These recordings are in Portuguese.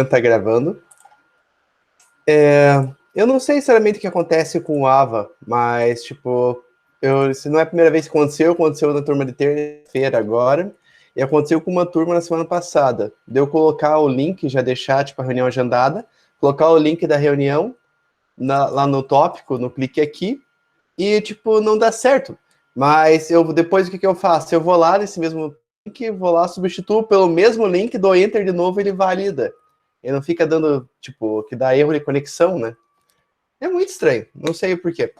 Tá gravando. Eu não sei sinceramente o que acontece com o AVA, mas, tipo, se não é a primeira vez que aconteceu na turma de terça-feira agora, e aconteceu com uma turma na semana passada. Deu colocar o link, já deixar, tipo, a reunião agendada, colocar o link da reunião lá no tópico, no clique aqui, e, tipo, não dá certo. Mas depois o que eu faço? Eu vou lá nesse mesmo link, vou lá, substituo pelo mesmo link, dou enter de novo, ele valida. Ele não fica dando, tipo, que dá erro de conexão, né? É muito estranho, não sei o porquê.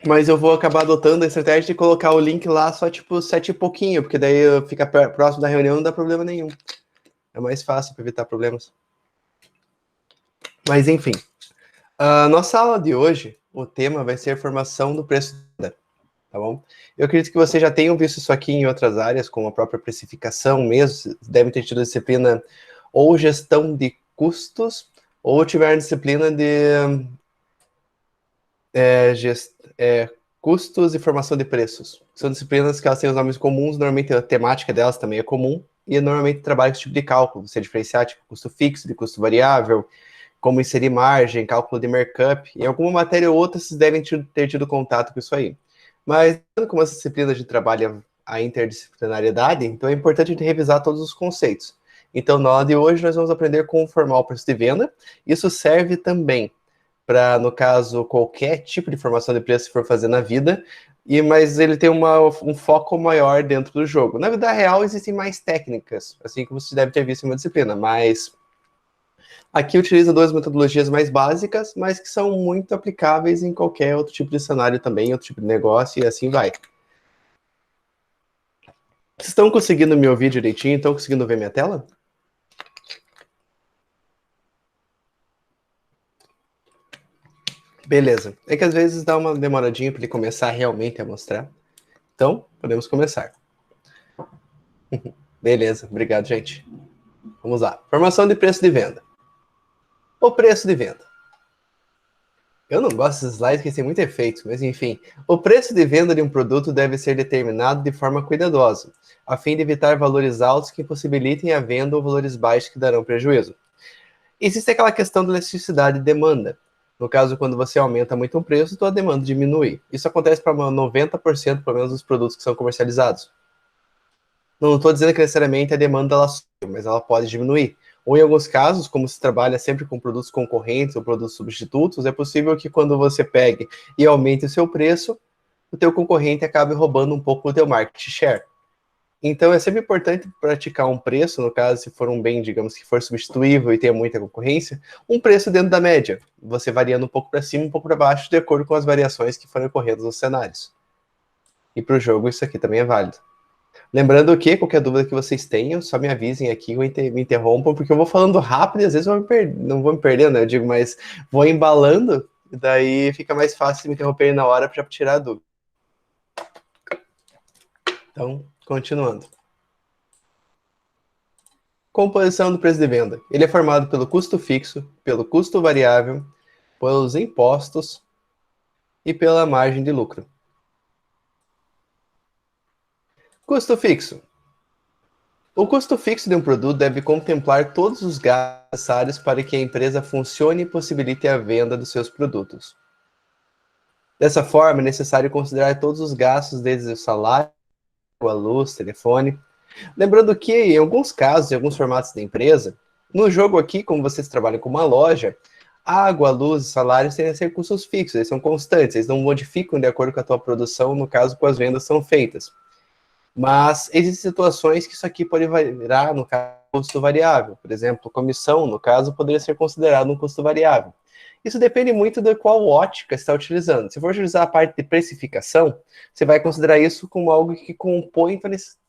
Mas eu vou acabar adotando a estratégia de colocar o link lá só, tipo, 7 e pouquinho, porque daí fica próximo da reunião, não dá problema nenhum. É mais fácil para evitar problemas. Mas, enfim. A nossa aula de hoje, o tema vai ser formação do preço da venda, tá bom? Eu acredito que vocês já tenham visto isso aqui em outras áreas, como a própria precificação mesmo, devem ter tido disciplina ou gestão de custos, ou tiveram disciplina de custos e formação de preços. São disciplinas que elas têm os nomes comuns, normalmente a temática delas também é comum, e normalmente trabalha com esse tipo de cálculo, você diferenciar tipo custo fixo de custo variável, como inserir margem, cálculo de markup. Em alguma matéria ou outra, vocês devem ter tido contato com isso aí. Mas, como essa disciplina de trabalho a interdisciplinariedade, então é importante a gente revisar todos os conceitos. Então, na aula de hoje, nós vamos aprender como formar o preço de venda. Isso serve também para, no caso, qualquer tipo de formação de preço que for fazer na vida, mas ele tem um foco maior dentro do jogo. Na vida real, existem mais técnicas, assim como você deve ter visto em uma disciplina, mas aqui utiliza duas metodologias mais básicas, mas que são muito aplicáveis em qualquer outro tipo de cenário também, outro tipo de negócio, e assim vai. Vocês estão conseguindo me ouvir direitinho? Estão conseguindo ver minha tela? Beleza. É que às vezes dá uma demoradinha para ele começar realmente a mostrar. Então, podemos começar. Beleza, obrigado, gente. Vamos lá. Formação de preço de venda. O preço de venda. Eu não gosto desses slides que tem muito efeito, mas enfim. O preço de venda de um produto deve ser determinado de forma cuidadosa, a fim de evitar valores altos que possibilitem a venda ou valores baixos que darão prejuízo. Existe aquela questão da elasticidade e demanda. No caso, quando você aumenta muito o preço, a demanda diminui. Isso acontece para 90% pelo menos dos produtos que são comercializados. Não estou dizendo que necessariamente a demanda ela sobe, mas ela pode diminuir. Ou em alguns casos, como se trabalha sempre com produtos concorrentes ou produtos substitutos, é possível que quando você pegue e aumente o seu preço, o teu concorrente acabe roubando um pouco do teu market share. Então é sempre importante praticar um preço, no caso, se for um bem, digamos, que for substituível e tenha muita concorrência, um preço dentro da média, você variando um pouco para cima, um pouco para baixo, de acordo com as variações que forem ocorrendo nos cenários. E para o jogo isso aqui também é válido. Lembrando que, qualquer dúvida que vocês tenham, só me avisem aqui, me interrompam, porque eu vou falando rápido e às vezes não vou me perdendo, né? Eu digo, mas vou embalando, e daí fica mais fácil de me interromper na hora para tirar a dúvida. Então, continuando. Composição do preço de venda. Ele é formado pelo custo fixo, pelo custo variável, pelos impostos e pela margem de lucro. Custo fixo. O custo fixo de um produto deve contemplar todos os gastos necessários para que a empresa funcione e possibilite a venda dos seus produtos. Dessa forma, é necessário considerar todos os gastos, desde o salário, a luz, telefone. Lembrando que, em alguns casos, em alguns formatos da empresa, no jogo aqui, como vocês trabalham com uma loja, água, luz e salários tendem a ser custos fixos, eles são constantes, eles não modificam de acordo com a tua produção, no caso, com as vendas são feitas. Mas existem situações que isso aqui pode virar, no caso, custo variável. Por exemplo, comissão, no caso, poderia ser considerado um custo variável. Isso depende muito de qual ótica você está utilizando. Se for utilizar a parte de precificação, você vai considerar isso como algo que compõe,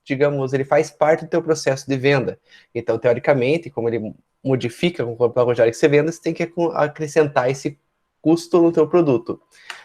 digamos, ele faz parte do teu processo de venda. Então, teoricamente, como ele modifica com a quantidade que você vende, você tem que acrescentar esse custo no teu produto.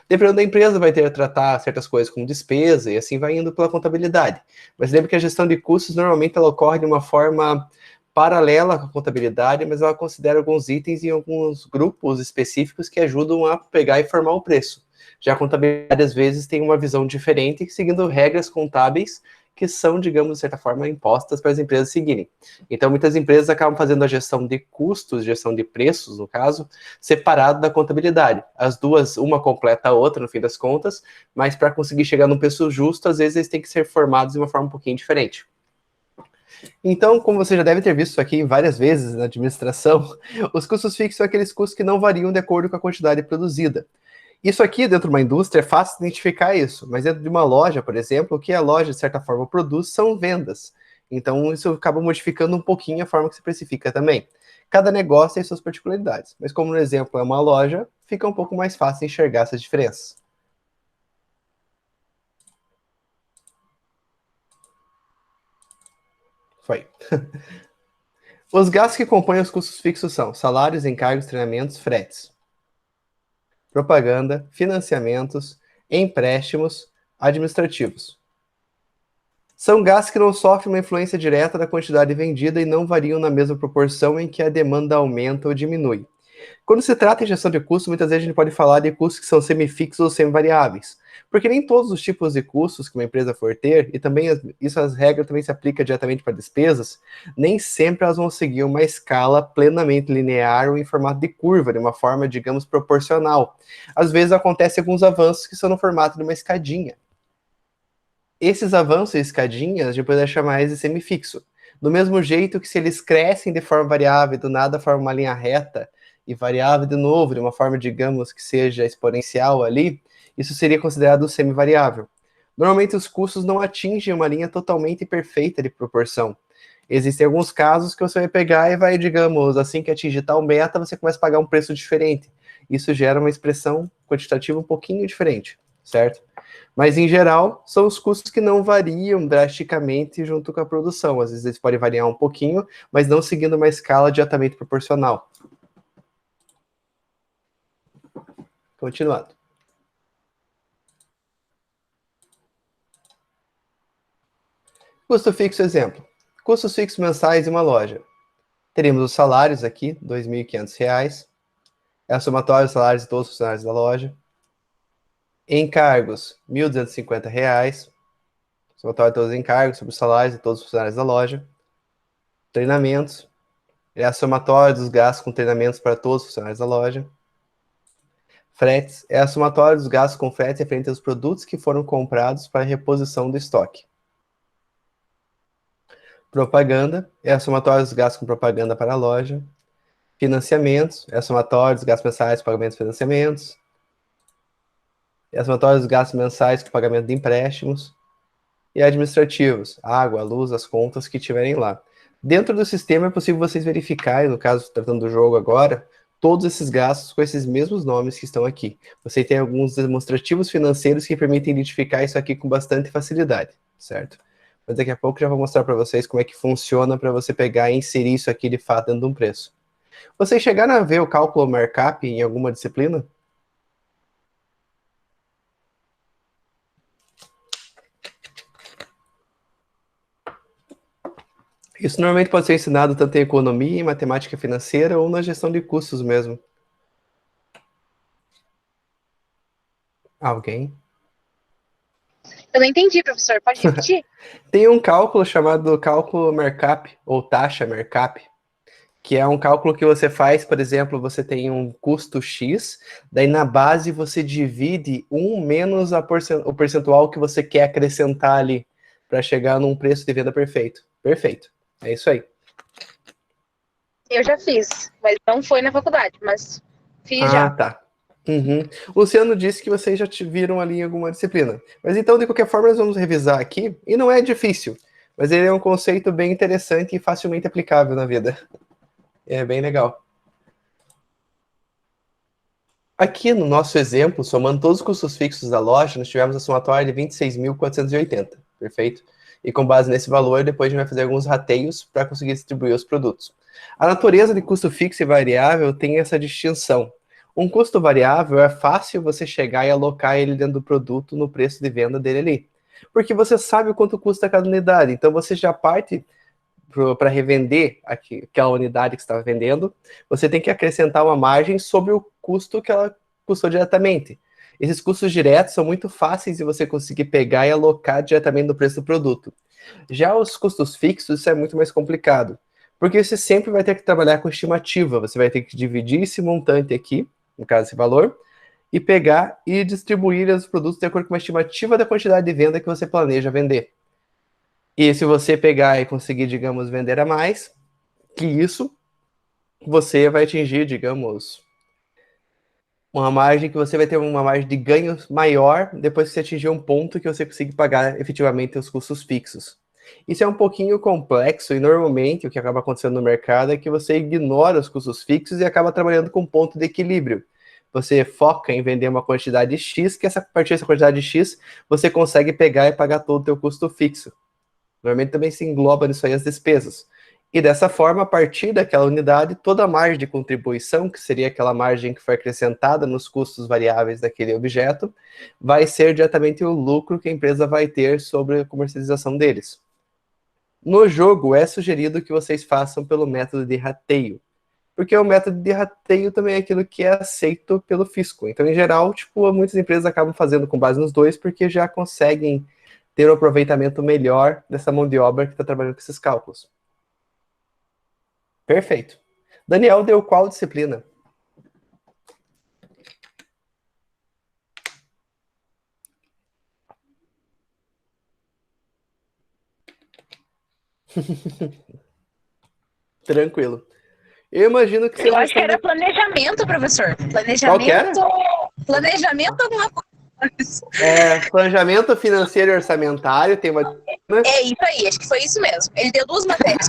Dependendo da empresa, vai ter que tratar certas coisas como despesa e assim vai indo pela contabilidade. Mas lembre que a gestão de custos normalmente ela ocorre de uma forma paralela com a contabilidade, mas ela considera alguns itens em alguns grupos específicos que ajudam a pegar e formar o preço. Já a contabilidade, às vezes, tem uma visão diferente, seguindo regras contábeis que são, digamos, de certa forma, impostas para as empresas seguirem. Então, muitas empresas acabam fazendo a gestão de custos, gestão de preços, no caso, separado da contabilidade. As duas, uma completa a outra, no fim das contas, mas para conseguir chegar num preço justo, às vezes eles têm que ser formados de uma forma um pouquinho diferente. Então, como você já deve ter visto isso aqui várias vezes na administração, os custos fixos são aqueles custos que não variam de acordo com a quantidade produzida. Isso aqui, dentro de uma indústria, é fácil identificar isso, mas dentro de uma loja, por exemplo, o que a loja, de certa forma, produz são vendas. Então, isso acaba modificando um pouquinho a forma que se precifica também. Cada negócio tem suas particularidades, mas como no exemplo é uma loja, fica um pouco mais fácil enxergar essas diferenças. Foi. Os gastos que compõem os custos fixos são salários, encargos, treinamentos, fretes, propaganda, financiamentos, empréstimos, administrativos. São gastos que não sofrem uma influência direta da quantidade vendida e não variam na mesma proporção em que a demanda aumenta ou diminui. Quando se trata em gestão de custos, muitas vezes a gente pode falar de custos que são semifixos ou semivariáveis, porque nem todos os tipos de custos que uma empresa for ter, e também as regras também se aplicam diretamente para despesas, nem sempre elas vão seguir uma escala plenamente linear ou em formato de curva, de uma forma, digamos, proporcional. Às vezes acontecem alguns avanços que são no formato de uma escadinha. Esses avanços e escadinhas, depois é chamar de semifixo. Do mesmo jeito que se eles crescem de forma variável, do nada formam uma linha reta, e variável de novo, de uma forma, digamos, que seja exponencial ali, isso seria considerado semivariável. Normalmente os custos não atingem uma linha totalmente perfeita de proporção. Existem alguns casos que você vai pegar e vai, digamos, assim que atingir tal meta, você começa a pagar um preço diferente. Isso gera uma expressão quantitativa um pouquinho diferente, certo? Mas, em geral, são os custos que não variam drasticamente junto com a produção. Às vezes eles podem variar um pouquinho, mas não seguindo uma escala diretamente proporcional. Continuando. Custo fixo, exemplo. Custos fixos mensais de uma loja. Teríamos os salários aqui, R$ 2.500. É a somatória dos salários de todos os funcionários da loja. Encargos, R$ 1.250. Somatória de todos os encargos sobre os salários de todos os funcionários da loja. Treinamentos. É a somatória dos gastos com treinamentos para todos os funcionários da loja. Fretes é a somatória dos gastos com fretes referente aos produtos que foram comprados para reposição do estoque. Propaganda é a somatória dos gastos com propaganda para a loja. Financiamentos é a somatória dos gastos mensais com pagamento de financiamentos. É a somatória dos gastos mensais com pagamento de empréstimos. E administrativos, água, luz, as contas que tiverem lá. Dentro do sistema é possível vocês verificarem, no caso, tratando do jogo agora, todos esses gastos com esses mesmos nomes que estão aqui. Você tem alguns demonstrativos financeiros que permitem identificar isso aqui com bastante facilidade, certo? Mas daqui a pouco já vou mostrar para vocês como é que funciona para você pegar e inserir isso aqui de fato dentro de um preço. Vocês chegaram a ver o cálculo markup em alguma disciplina? Isso normalmente pode ser ensinado tanto em economia, em matemática financeira ou na gestão de custos mesmo. Alguém? Eu não entendi, professor. Pode repetir? Tem um cálculo chamado cálculo markup, ou taxa markup, que é um cálculo que você faz, por exemplo, você tem um custo X, daí na base você divide 1 menos o percentual que você quer acrescentar ali, para chegar num preço de venda perfeito. Perfeito. É isso aí. Eu já fiz, mas não foi na faculdade, mas fiz já. Tá. Uhum. O Luciano disse que vocês já viram ali em alguma disciplina. Mas então, de qualquer forma, nós vamos revisar aqui, e não é difícil, mas ele é um conceito bem interessante e facilmente aplicável na vida. É bem legal. Aqui no nosso exemplo, somando todos os custos fixos da loja, nós tivemos a somatória de 26.480, perfeito? E com base nesse valor, depois a gente vai fazer alguns rateios para conseguir distribuir os produtos. A natureza de custo fixo e variável tem essa distinção. Um custo variável é fácil você chegar e alocar ele dentro do produto no preço de venda dele ali. Porque você sabe quanto custa cada unidade, então você já parte para revender aquela unidade que você estava vendendo, você tem que acrescentar uma margem sobre o custo que ela custou diretamente. Esses custos diretos são muito fáceis de você conseguir pegar e alocar diretamente no preço do produto. Já os custos fixos, isso é muito mais complicado, porque você sempre vai ter que trabalhar com estimativa, você vai ter que dividir esse montante aqui, no caso esse valor, e pegar e distribuir os produtos de acordo com uma estimativa da quantidade de venda que você planeja vender. E se você pegar e conseguir, digamos, vender a mais que isso, você vai atingir, digamos, uma margem que você vai ter uma margem de ganho maior depois que você atingir um ponto que você consegue pagar efetivamente os custos fixos. Isso é um pouquinho complexo e normalmente o que acaba acontecendo no mercado é que você ignora os custos fixos e acaba trabalhando com um ponto de equilíbrio. Você foca em vender uma quantidade X, que a partir dessa quantidade X você consegue pegar e pagar todo o teu custo fixo. Normalmente também se engloba nisso aí as despesas. E dessa forma, a partir daquela unidade, toda a margem de contribuição, que seria aquela margem que foi acrescentada nos custos variáveis daquele objeto, vai ser diretamente o lucro que a empresa vai ter sobre a comercialização deles. No jogo, é sugerido que vocês façam pelo método de rateio, porque o método de rateio também é aquilo que é aceito pelo fisco. Então, em geral, tipo, muitas empresas acabam fazendo com base nos dois, porque já conseguem ter um aproveitamento melhor dessa mão de obra que está trabalhando com esses cálculos. Perfeito. Daniel deu qual disciplina? Tranquilo. Eu imagino que Eu acho que era planejamento, professor. Qual que era? Planejamento alguma coisa. Planejamento financeiro e orçamentário, tem uma... É isso aí, acho que foi isso mesmo. Ele deu 2 matérias.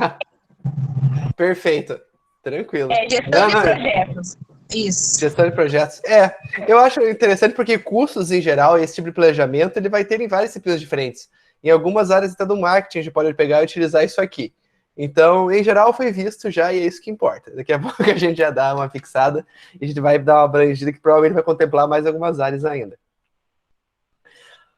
Perfeito. Tranquilo. Gestão de projetos. Isso. Gestão de projetos. Eu acho interessante porque custos em geral, esse tipo de planejamento, ele vai ter em várias disciplinas diferentes. Em algumas áreas até do marketing, a gente pode pegar e utilizar isso aqui. Então, em geral, foi visto já e é isso que importa. Daqui a pouco a gente já dá uma fixada e a gente vai dar uma abrangida que provavelmente vai contemplar mais algumas áreas ainda.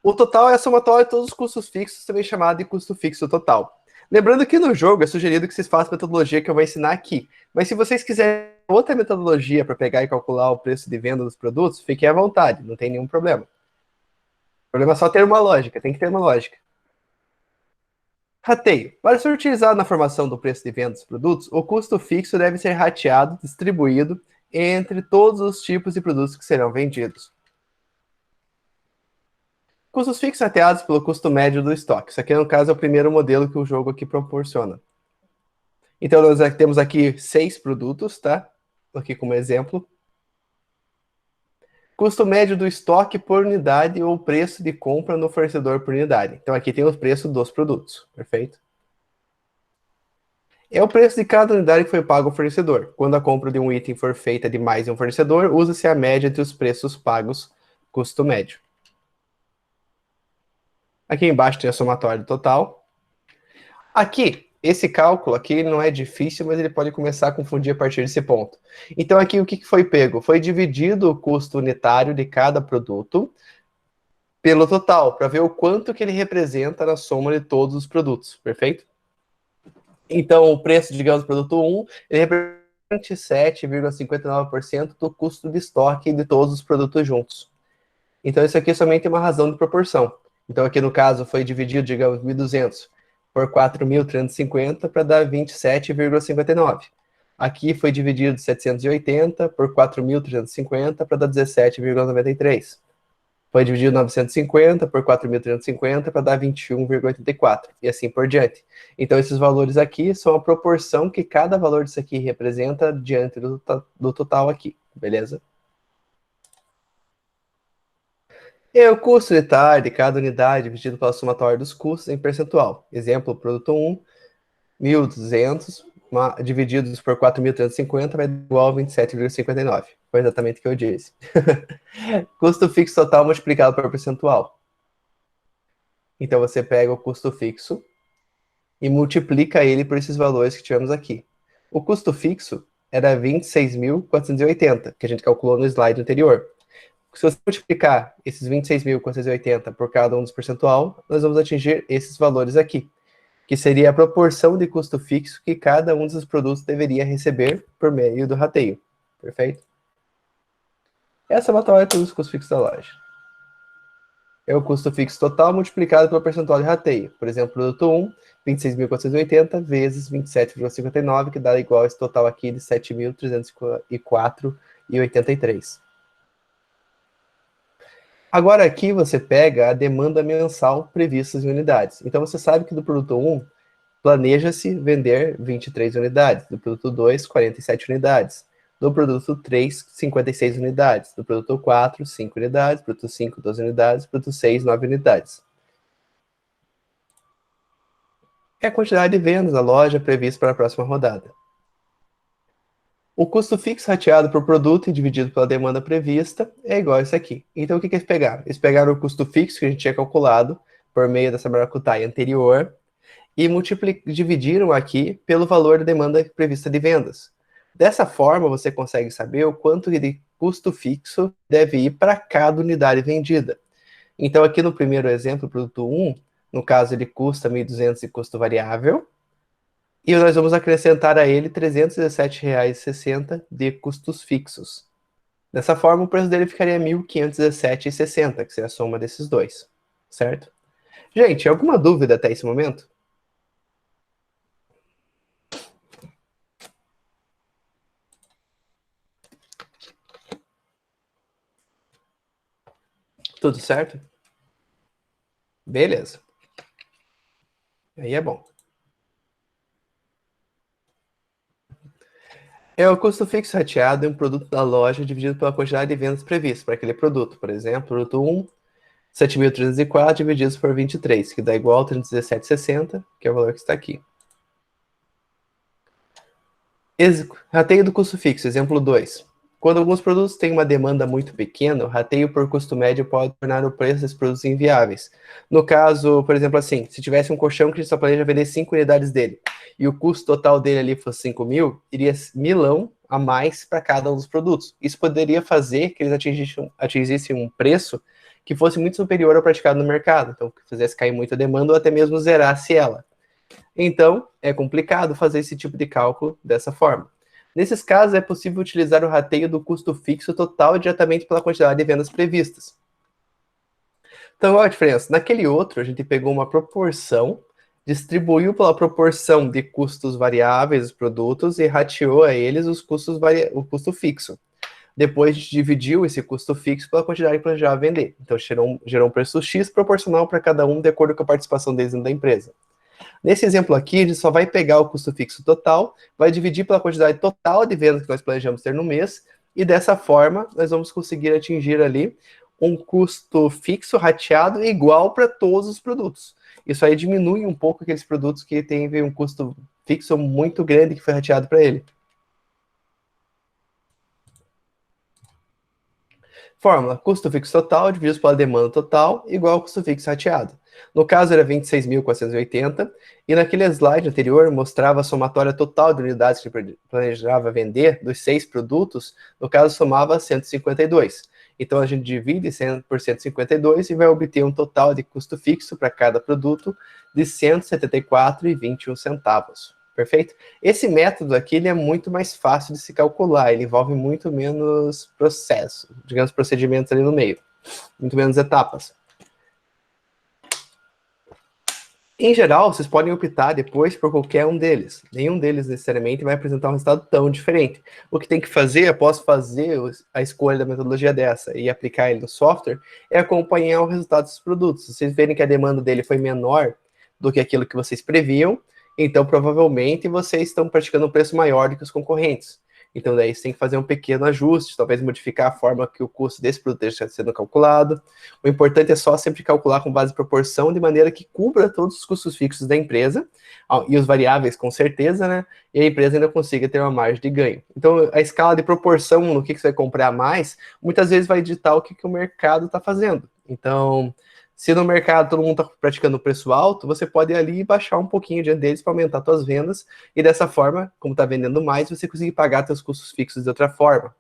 O total é a somatória de todos os custos fixos, também chamado de custo fixo total. Lembrando que no jogo é sugerido que vocês façam a metodologia que eu vou ensinar aqui. Mas se vocês quiserem outra metodologia para pegar e calcular o preço de venda dos produtos, fiquem à vontade, não tem nenhum problema. O problema é só ter uma lógica, tem que ter uma lógica. Rateio. Para ser utilizado na formação do preço de venda dos produtos, o custo fixo deve ser rateado, distribuído entre todos os tipos de produtos que serão vendidos. Custos fixos rateados pelo custo médio do estoque. Isso aqui, no caso, é o primeiro modelo que o jogo aqui proporciona. Então, nós temos aqui 6 produtos, tá? Aqui como exemplo. Custo médio do estoque por unidade ou preço de compra no fornecedor por unidade. Então, aqui tem o preço dos produtos, perfeito? É o preço de cada unidade que foi pago ao fornecedor. Quando a compra de um item for feita de mais de um fornecedor, usa-se a média entre os preços pagos, custo médio. Aqui embaixo tem a somatória total. Aqui, esse cálculo aqui não é difícil, mas ele pode começar a confundir a partir desse ponto. Então aqui o que foi pego? Foi dividido o custo unitário de cada produto pelo total, para ver o quanto que ele representa na soma de todos os produtos, perfeito? Então o preço, digamos, do produto 1, ele representa 27,59% do custo de estoque de todos os produtos juntos. Então isso aqui é somente uma razão de proporção. Então aqui no caso foi dividido, digamos, 1.200 por 4.350 para dar 27,59. Aqui foi dividido 780 por 4.350 para dar 17,93. Foi dividido 950 por 4.350 para dar 21,84. E assim por diante. Então esses valores aqui são a proporção que cada valor disso aqui representa diante do total aqui. Beleza? E o custo unitário de cada unidade dividido pela somatória dos custos em percentual. Exemplo, produto 1, 1.200 divididos por 4.350 vai igual a 27,59. Foi exatamente o que eu disse. Custo fixo total multiplicado por percentual. Então você pega o custo fixo e multiplica ele por esses valores que tivemos aqui. O custo fixo era 26.480, que a gente calculou no slide anterior. Se você multiplicar esses 26.480 por cada um dos percentual, nós vamos atingir esses valores aqui, que seria a proporção de custo fixo que cada um desses produtos deveria receber por meio do rateio. Perfeito? Essa é a matéria dos custos fixos da loja. é o custo fixo total multiplicado pelo percentual de rateio. Por exemplo, produto 1, 26.480 vezes 27,59, que dá igual a esse total aqui de 7.304,83. Agora aqui você pega a demanda mensal prevista em unidades. Então você sabe que do produto 1, planeja-se vender 23 unidades, do produto 2, 47 unidades, do produto 3, 56 unidades, do produto 4, 5 unidades, produto 5, 12 unidades, produto 6, 9 unidades. É a quantidade de vendas da loja prevista para a próxima rodada. O custo fixo rateado por produto e dividido pela demanda prevista é igual a isso aqui. Então, o que eles pegaram? Eles pegaram o custo fixo que a gente tinha calculado por meio dessa maracutaia anterior e dividiram aqui pelo valor da demanda prevista de vendas. Dessa forma, você consegue saber o quanto de custo fixo deve ir para cada unidade vendida. Então, aqui no primeiro exemplo, produto 1, no caso, ele custa 1.200 de custo variável, e nós vamos acrescentar a ele R$ 317,60 de custos fixos. Dessa forma, o preço dele ficaria R$ 1.517,60, que seria a soma desses dois, certo? Gente, alguma dúvida até esse momento? Tudo certo? Beleza. Aí é bom. É o custo fixo rateado em um produto da loja dividido pela quantidade de vendas previstas para aquele produto. Por exemplo, produto 1, 7.304 divididos por 23, que dá igual a 317,60, que é o valor que está aqui. Rateio do custo fixo, exemplo 2. Quando alguns produtos têm uma demanda muito pequena, o rateio por custo médio pode tornar o preço desses produtos inviáveis. No caso, por exemplo, assim, se tivesse um colchão que a gente só planeja vender 5 unidades dele, e o custo total dele ali fosse 5 mil, iria milão a mais para cada um dos produtos. Isso poderia fazer que eles atingissem um preço que fosse muito superior ao praticado no mercado, então que fizesse cair muito a demanda ou até mesmo zerasse ela. Então, é complicado fazer esse tipo de cálculo dessa forma. Nesses casos, é possível utilizar o rateio do custo fixo total diretamente pela quantidade de vendas previstas. Então, qual a diferença? Naquele outro, a gente pegou uma proporção, distribuiu pela proporção de custos variáveis dos produtos e rateou a eles o custo fixo. Depois, a gente dividiu esse custo fixo pela quantidade que planejava vender. Então, gerou um preço X proporcional para cada um, de acordo com a participação deles dentro da empresa. Nesse exemplo aqui, a gente só vai pegar o custo fixo total, vai dividir pela quantidade total de vendas que nós planejamos ter no mês, e dessa forma nós vamos conseguir atingir ali um custo fixo rateado igual para todos os produtos. Isso aí diminui um pouco aqueles produtos que têm um custo fixo muito grande que foi rateado para ele. Fórmula: custo fixo total dividido pela demanda total igual ao custo fixo rateado. No caso era 26.480, e naquele slide anterior mostrava a somatória total de unidades que planejava vender dos 6 produtos, no caso somava 152. Então a gente divide 100 por 152 e vai obter um total de custo fixo para cada produto de R$ 174,21. Perfeito? Esse método aqui ele é muito mais fácil de se calcular, ele envolve muito menos processo, digamos, procedimentos ali no meio, muito menos etapas. Em geral, vocês podem optar depois por qualquer um deles. Nenhum deles necessariamente vai apresentar um resultado tão diferente. O que tem que fazer, após fazer a escolha da metodologia dessa e aplicar ele no software, é acompanhar o resultado dos produtos. Se vocês verem que a demanda dele foi menor do que aquilo que vocês previam, então provavelmente vocês estão praticando um preço maior do que os concorrentes. Então daí você tem que fazer um pequeno ajuste, talvez modificar a forma que o custo desse produto esteja sendo calculado. O importante é só sempre calcular com base em proporção, de maneira que cubra todos os custos fixos da empresa, e os variáveis com certeza, né? E a empresa ainda consiga ter uma margem de ganho. Então a escala de proporção no que você vai comprar mais, muitas vezes vai ditar o que o mercado está fazendo. Então, se no mercado todo mundo está praticando preço alto, você pode ir ali baixar um pouquinho diante deles para aumentar suas vendas, e dessa forma, como está vendendo mais, você conseguir pagar seus custos fixos de outra forma.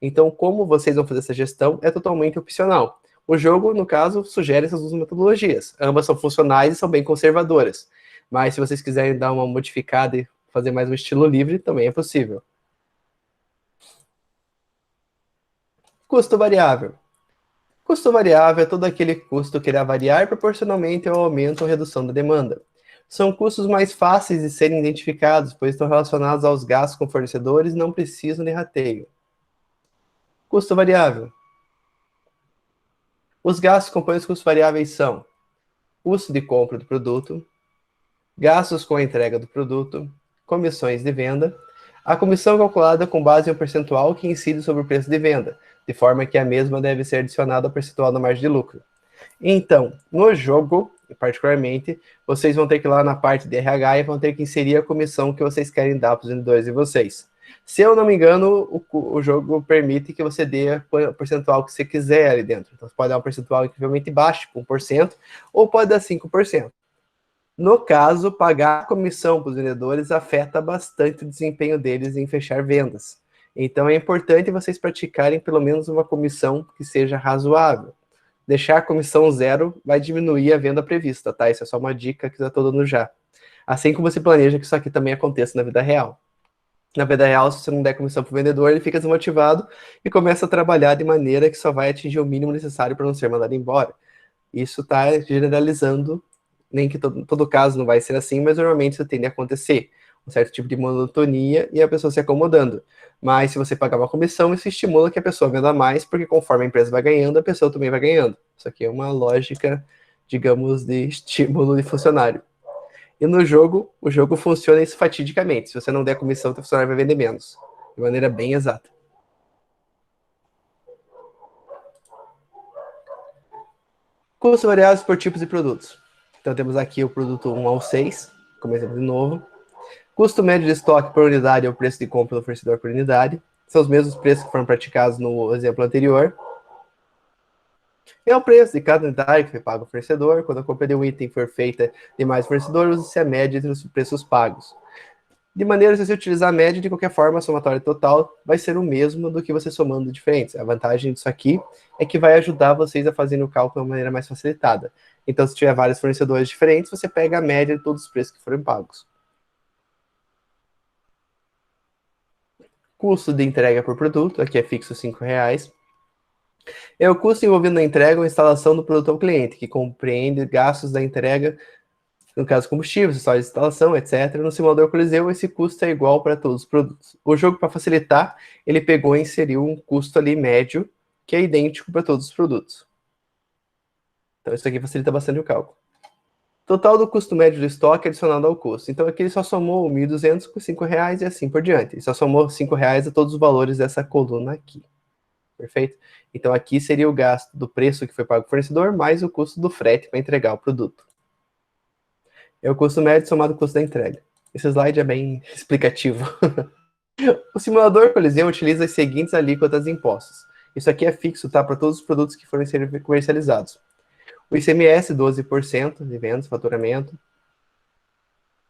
Então, como vocês vão fazer essa gestão é totalmente opcional. O jogo, no caso, sugere essas duas metodologias. Ambas são funcionais e são bem conservadoras. Mas se vocês quiserem dar uma modificada e fazer mais um estilo livre, também é possível. Custo variável. Custo variável é todo aquele custo que irá variar proporcionalmente ao aumento ou redução da demanda. São custos mais fáceis de serem identificados, pois estão relacionados aos gastos com fornecedores e não precisam de rateio. Custo variável. Os gastos que compõem os custos variáveis são custo de compra do produto, gastos com a entrega do produto, comissões de venda. A comissão é calculada com base em um percentual que incide sobre o preço de venda, de forma que a mesma deve ser adicionada ao percentual da margem de lucro. Então, no jogo, particularmente, vocês vão ter que ir lá na parte de RH e vão ter que inserir a comissão que vocês querem dar para os vendedores de vocês. Se eu não me engano, o jogo permite que você dê o percentual que você quiser ali dentro. Então, você pode dar um percentual incrivelmente baixo, tipo 1%, ou pode dar 5%. No caso, pagar a comissão para os vendedores afeta bastante o desempenho deles em fechar vendas. Então, é importante vocês praticarem pelo menos uma comissão que seja razoável. Deixar a comissão zero vai diminuir a venda prevista, tá? Isso é só uma dica que eu estou dando já. Assim como você planeja que isso aqui também aconteça na vida real. Na vida real, se você não der comissão para o vendedor, ele fica desmotivado e começa a trabalhar de maneira que só vai atingir o mínimo necessário para não ser mandado embora. Isso está generalizando, nem que todo caso não vai ser assim, mas normalmente isso tende a acontecer. Um certo tipo de monotonia e a pessoa se acomodando. Mas se você pagar uma comissão, isso estimula que a pessoa venda mais, porque conforme a empresa vai ganhando, a pessoa também vai ganhando. Isso aqui é uma lógica, digamos, de estímulo de funcionário. E no jogo, o jogo funciona isso fatidicamente. Se você não der comissão, o funcionário vai vender menos. De maneira bem exata. Custos variáveis por tipos de produtos. Então temos aqui o produto 1 ao 6, começando de novo. Custo médio de estoque por unidade é o preço de compra do fornecedor por unidade. São os mesmos preços que foram praticados no exemplo anterior. É o preço de cada unidade que foi pago ao fornecedor. Quando a compra de um item for feita de mais fornecedor, usa-se a média entre os preços pagos. De maneira, se você utilizar a média, de qualquer forma, a somatória total vai ser o mesmo do que você somando diferentes. A vantagem disso aqui é que vai ajudar vocês a fazerem o cálculo de uma maneira mais facilitada. Então, se tiver vários fornecedores diferentes, você pega a média de todos os preços que foram pagos. Custo de entrega por produto, aqui é fixo R$5. É o custo envolvido na entrega ou instalação do produto ao cliente, que compreende gastos da entrega, no caso combustível, acessórios de instalação, etc. No simulador Coliseu, esse custo é igual para todos os produtos. O jogo, para facilitar, ele pegou e inseriu um custo ali médio, que é idêntico para todos os produtos. Então, isso aqui facilita bastante o cálculo. Total do custo médio do estoque adicionado ao custo. Então, aqui ele só somou 1.200 com R$5 e assim por diante. Ele só somou R$5 a todos os valores dessa coluna aqui. Perfeito? Então, aqui seria o gasto do preço que foi pago para o fornecedor, mais o custo do frete para entregar o produto. É o custo médio somado ao custo da entrega. Esse slide é bem explicativo. O simulador Coliseu utiliza as seguintes alíquotas de impostos. Isso aqui é fixo, tá? Para todos os produtos que forem ser comercializados. O ICMS, 12% de vendas, faturamento.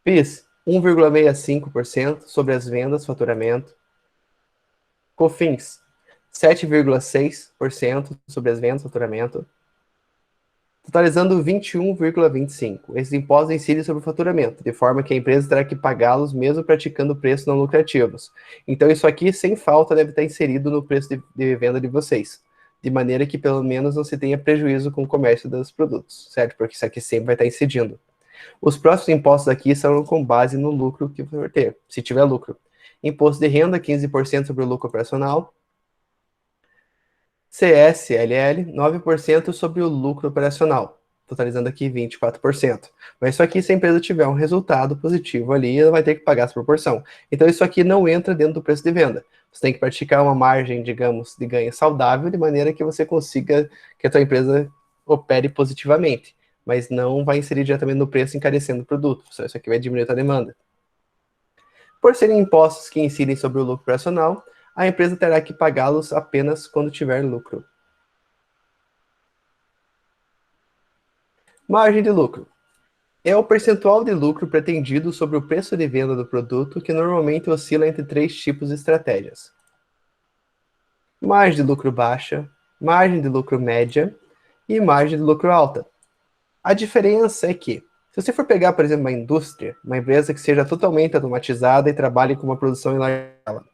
PIS, 1,65% sobre as vendas, faturamento. COFINS, 7,6% sobre as vendas, faturamento. Totalizando 21,25%. Esses impostos incidem sobre o faturamento, de forma que a empresa terá que pagá-los mesmo praticando preços não lucrativos. Então, isso aqui, sem falta, deve estar inserido no preço de venda de vocês, de maneira que, pelo menos, não se tenha prejuízo com o comércio dos produtos, certo? Porque isso aqui sempre vai estar incidindo. Os próximos impostos aqui são com base no lucro que for ter, se tiver lucro. Imposto de renda, 15% sobre o lucro operacional. CSLL, 9% sobre o lucro operacional, totalizando aqui 24%. Mas isso aqui, se a empresa tiver um resultado positivo ali, ela vai ter que pagar essa proporção. Então, isso aqui não entra dentro do preço de venda. Você tem que praticar uma margem, digamos, de ganho saudável, de maneira que você consiga que a tua empresa opere positivamente, mas não vai inserir diretamente no preço, encarecendo o produto. Isso aqui vai diminuir a demanda. Por serem impostos que incidem sobre o lucro operacional, a empresa terá que pagá-los apenas quando tiver lucro. Margem de lucro. É o percentual de lucro pretendido sobre o preço de venda do produto, que normalmente oscila entre 3 tipos de estratégias. Margem de lucro baixa, margem de lucro média e margem de lucro alta. A diferença é que, se você for pegar, por exemplo, uma indústria, uma empresa que seja totalmente automatizada e trabalhe com uma produção em larga escala,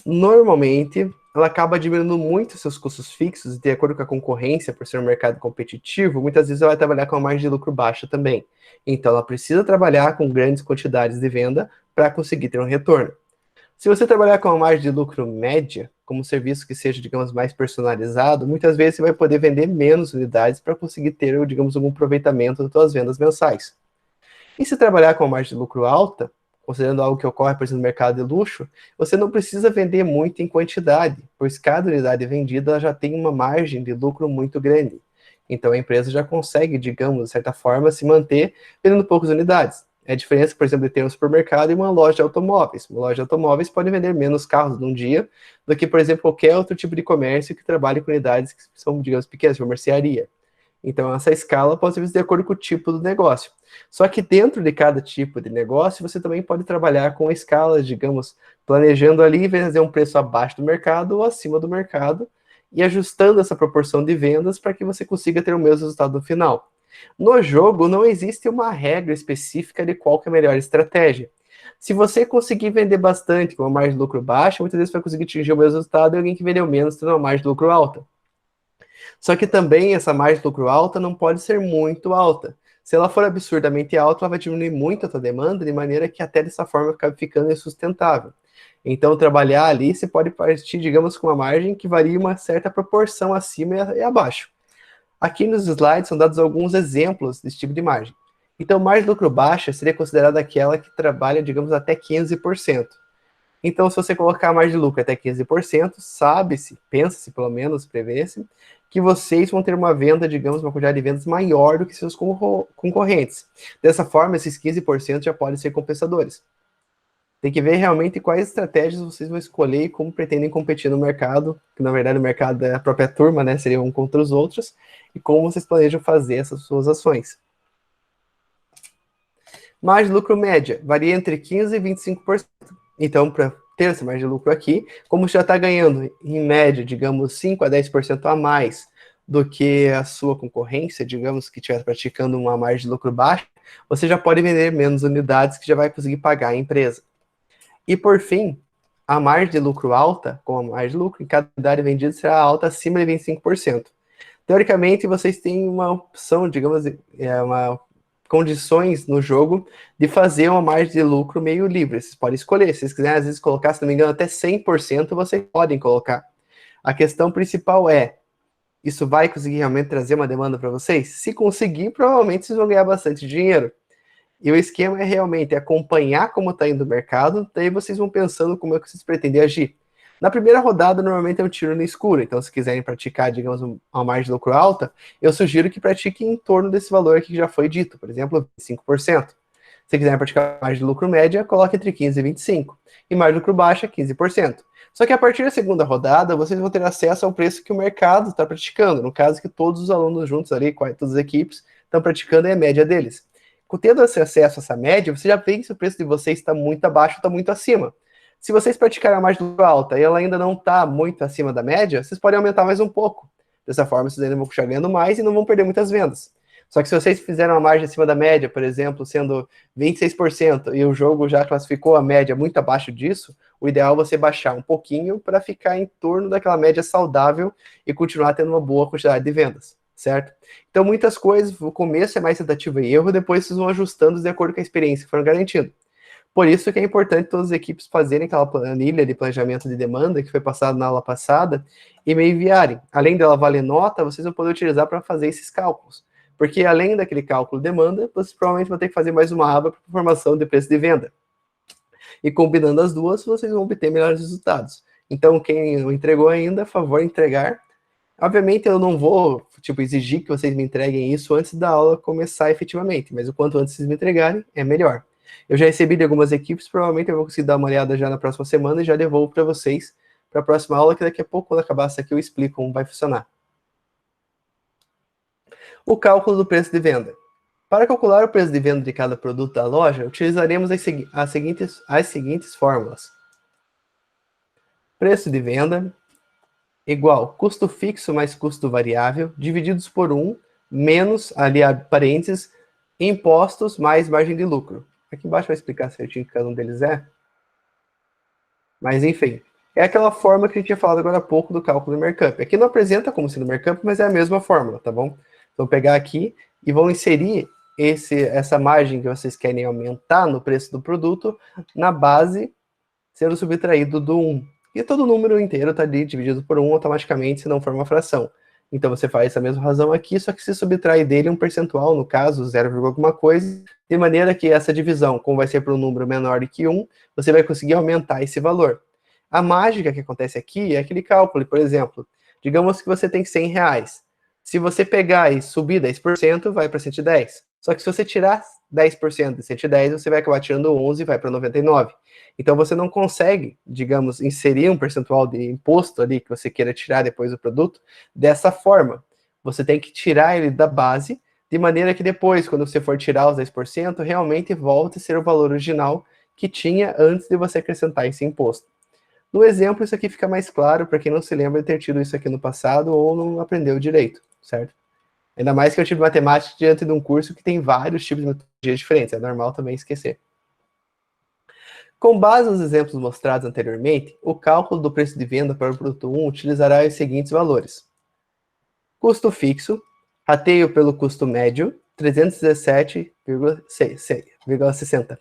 normalmente, ela acaba diminuindo muito seus custos fixos, de acordo com a concorrência, por ser um mercado competitivo, muitas vezes ela vai trabalhar com uma margem de lucro baixa também. Então, ela precisa trabalhar com grandes quantidades de venda para conseguir ter um retorno. Se você trabalhar com uma margem de lucro média, como um serviço que seja, digamos, mais personalizado, muitas vezes você vai poder vender menos unidades para conseguir ter, digamos, algum aproveitamento das suas vendas mensais. E se trabalhar com uma margem de lucro alta, considerando algo que ocorre, por exemplo, no mercado de luxo, você não precisa vender muito em quantidade, pois cada unidade vendida já tem uma margem de lucro muito grande. Então a empresa já consegue, digamos, de certa forma, se manter vendendo poucas unidades. É a diferença, por exemplo, de ter um supermercado e uma loja de automóveis. Uma loja de automóveis pode vender menos carros num dia do que, por exemplo, qualquer outro tipo de comércio que trabalhe com unidades que são, digamos, pequenas, como mercearia. Então, essa escala pode ser vista de acordo com o tipo do negócio. Só que dentro de cada tipo de negócio, você também pode trabalhar com escalas, digamos, planejando ali, fazer um preço abaixo do mercado ou acima do mercado, e ajustando essa proporção de vendas para que você consiga ter o mesmo resultado no final. No jogo, não existe uma regra específica de qual que é a melhor estratégia. Se você conseguir vender bastante com uma margem de lucro baixa, muitas vezes você vai conseguir atingir o mesmo resultado e alguém que vendeu menos tendo uma margem de lucro alta. Só que também essa margem de lucro alta não pode ser muito alta. Se ela for absurdamente alta, ela vai diminuir muito a tua demanda, de maneira que até dessa forma fica ficando insustentável. Então, trabalhar ali, você pode partir, digamos, com uma margem que varia uma certa proporção acima e abaixo. Aqui nos slides são dados alguns exemplos desse tipo de margem. Então, margem de lucro baixa seria considerada aquela que trabalha, digamos, até 15%. Então, se você colocar a margem de lucro até 15%, sabe-se, pensa-se pelo menos, prevê-se, que vocês vão ter uma venda, digamos, uma quantidade de vendas maior do que seus concorrentes. Dessa forma, esses 15% já podem ser compensadores. Tem que ver realmente quais estratégias vocês vão escolher e como pretendem competir no mercado, que na verdade o mercado é a própria turma, né? Seria um contra os outros, e como vocês planejam fazer essas suas ações. Margem de lucro média varia entre 15% e 25%. Então, para ter essa margem de lucro aqui, como você já está ganhando, em média, digamos, 5 a 10% a mais do que a sua concorrência, digamos que estiver praticando uma margem de lucro baixa, você já pode vender menos unidades que já vai conseguir pagar a empresa. E, por fim, a margem de lucro alta, com a margem de lucro, em cada unidade vendida será alta acima de 25%. Teoricamente, vocês têm uma opção, digamos, uma condições no jogo de fazer uma margem de lucro meio livre. Vocês podem escolher. Se vocês quiserem, às vezes, colocar, se não me engano, até 100%, vocês podem colocar. A questão principal é, isso vai conseguir realmente trazer uma demanda para vocês? Se conseguir, provavelmente vocês vão ganhar bastante dinheiro. E o esquema é realmente acompanhar como está indo o mercado, daí vocês vão pensando como é que vocês pretendem agir. Na primeira rodada, normalmente é um tiro no escuro, então se quiserem praticar, digamos, uma margem de lucro alta, eu sugiro que pratiquem em torno desse valor aqui que já foi dito, por exemplo, 5%. Se quiserem praticar margem de lucro média, coloque entre 15% e 25%. E margem de lucro baixa, 15%. Só que a partir da segunda rodada, vocês vão ter acesso ao preço que o mercado está praticando. No caso que todos os alunos juntos ali, todas as equipes, estão praticando é a média deles. Tendo esse acesso a essa média, você já vê se o preço de vocês está muito abaixo ou está muito acima. Se vocês praticarem a margem de lucro alta e ela ainda não está muito acima da média, vocês podem aumentar mais um pouco. Dessa forma, vocês ainda vão continuar ganhando mais e não vão perder muitas vendas. Só que se vocês fizeram uma margem acima da média, por exemplo, sendo 26%, e o jogo já classificou a média muito abaixo disso, o ideal é você baixar um pouquinho para ficar em torno daquela média saudável e continuar tendo uma boa quantidade de vendas, certo? Então, muitas coisas, o começo é mais tentativa e erro, depois vocês vão ajustando de acordo com a experiência que foram garantindo. Por isso que é importante todas as equipes fazerem aquela planilha de planejamento de demanda que foi passada na aula passada e me enviarem. Além dela valer nota, vocês vão poder utilizar para fazer esses cálculos. Porque além daquele cálculo de demanda, vocês provavelmente vão ter que fazer mais uma aba para informação de preço de venda. E combinando as duas, vocês vão obter melhores resultados. Então, quem não entregou ainda, a favor, entregar. Obviamente, eu não vou exigir que vocês me entreguem isso antes da aula começar efetivamente, mas o quanto antes vocês me entregarem, é melhor. Eu já recebi de algumas equipes, provavelmente eu vou conseguir dar uma olhada já na próxima semana e já devolvo para vocês para a próxima aula, que daqui a pouco, quando acabar essa aqui, eu explico como vai funcionar. O cálculo do preço de venda. Para calcular o preço de venda de cada produto da loja, utilizaremos as seguintes fórmulas. Preço de venda igual custo fixo mais custo variável, divididos por 1, menos, ali a parênteses, impostos mais margem de lucro. Aqui embaixo vai explicar certinho o que cada um deles é. Mas, enfim, É aquela fórmula que a gente tinha falado agora há pouco do cálculo do markup. Aqui não apresenta como sendo markup, mas é a mesma fórmula, tá bom? Então, pegar aqui e vão inserir essa margem que vocês querem aumentar no preço do produto na base sendo subtraído do 1. E todo número inteiro está ali dividido por 1 automaticamente, se não for uma fração. Então você faz essa mesma razão aqui, só que se subtrai dele um percentual, no caso 0, alguma coisa, de maneira que essa divisão, como vai ser para um número menor do que 1, você vai conseguir aumentar esse valor. A mágica que acontece aqui é aquele cálculo, por exemplo, digamos que você tem 100 reais. Se você pegar e subir 10%, vai para 110. Só que se você tirar 10% de 110, você vai acabar tirando 11 e vai para 99. Então você não consegue, digamos, inserir um percentual de imposto ali que você queira tirar depois do produto dessa forma. Você tem que tirar ele da base, de maneira que depois, quando você for tirar os 10%, realmente volte a ser o valor original que tinha antes de você acrescentar esse imposto. No exemplo, isso aqui fica mais claro para quem não se lembra de ter tido isso aqui no passado ou não aprendeu direito, certo? Ainda mais que eu tive matemática diante de um curso que tem vários tipos de metodologias diferentes, é normal também esquecer. Com base nos exemplos mostrados anteriormente, o cálculo do preço de venda para o produto 1 utilizará os seguintes valores. Custo fixo, rateio pelo custo médio, 317,60.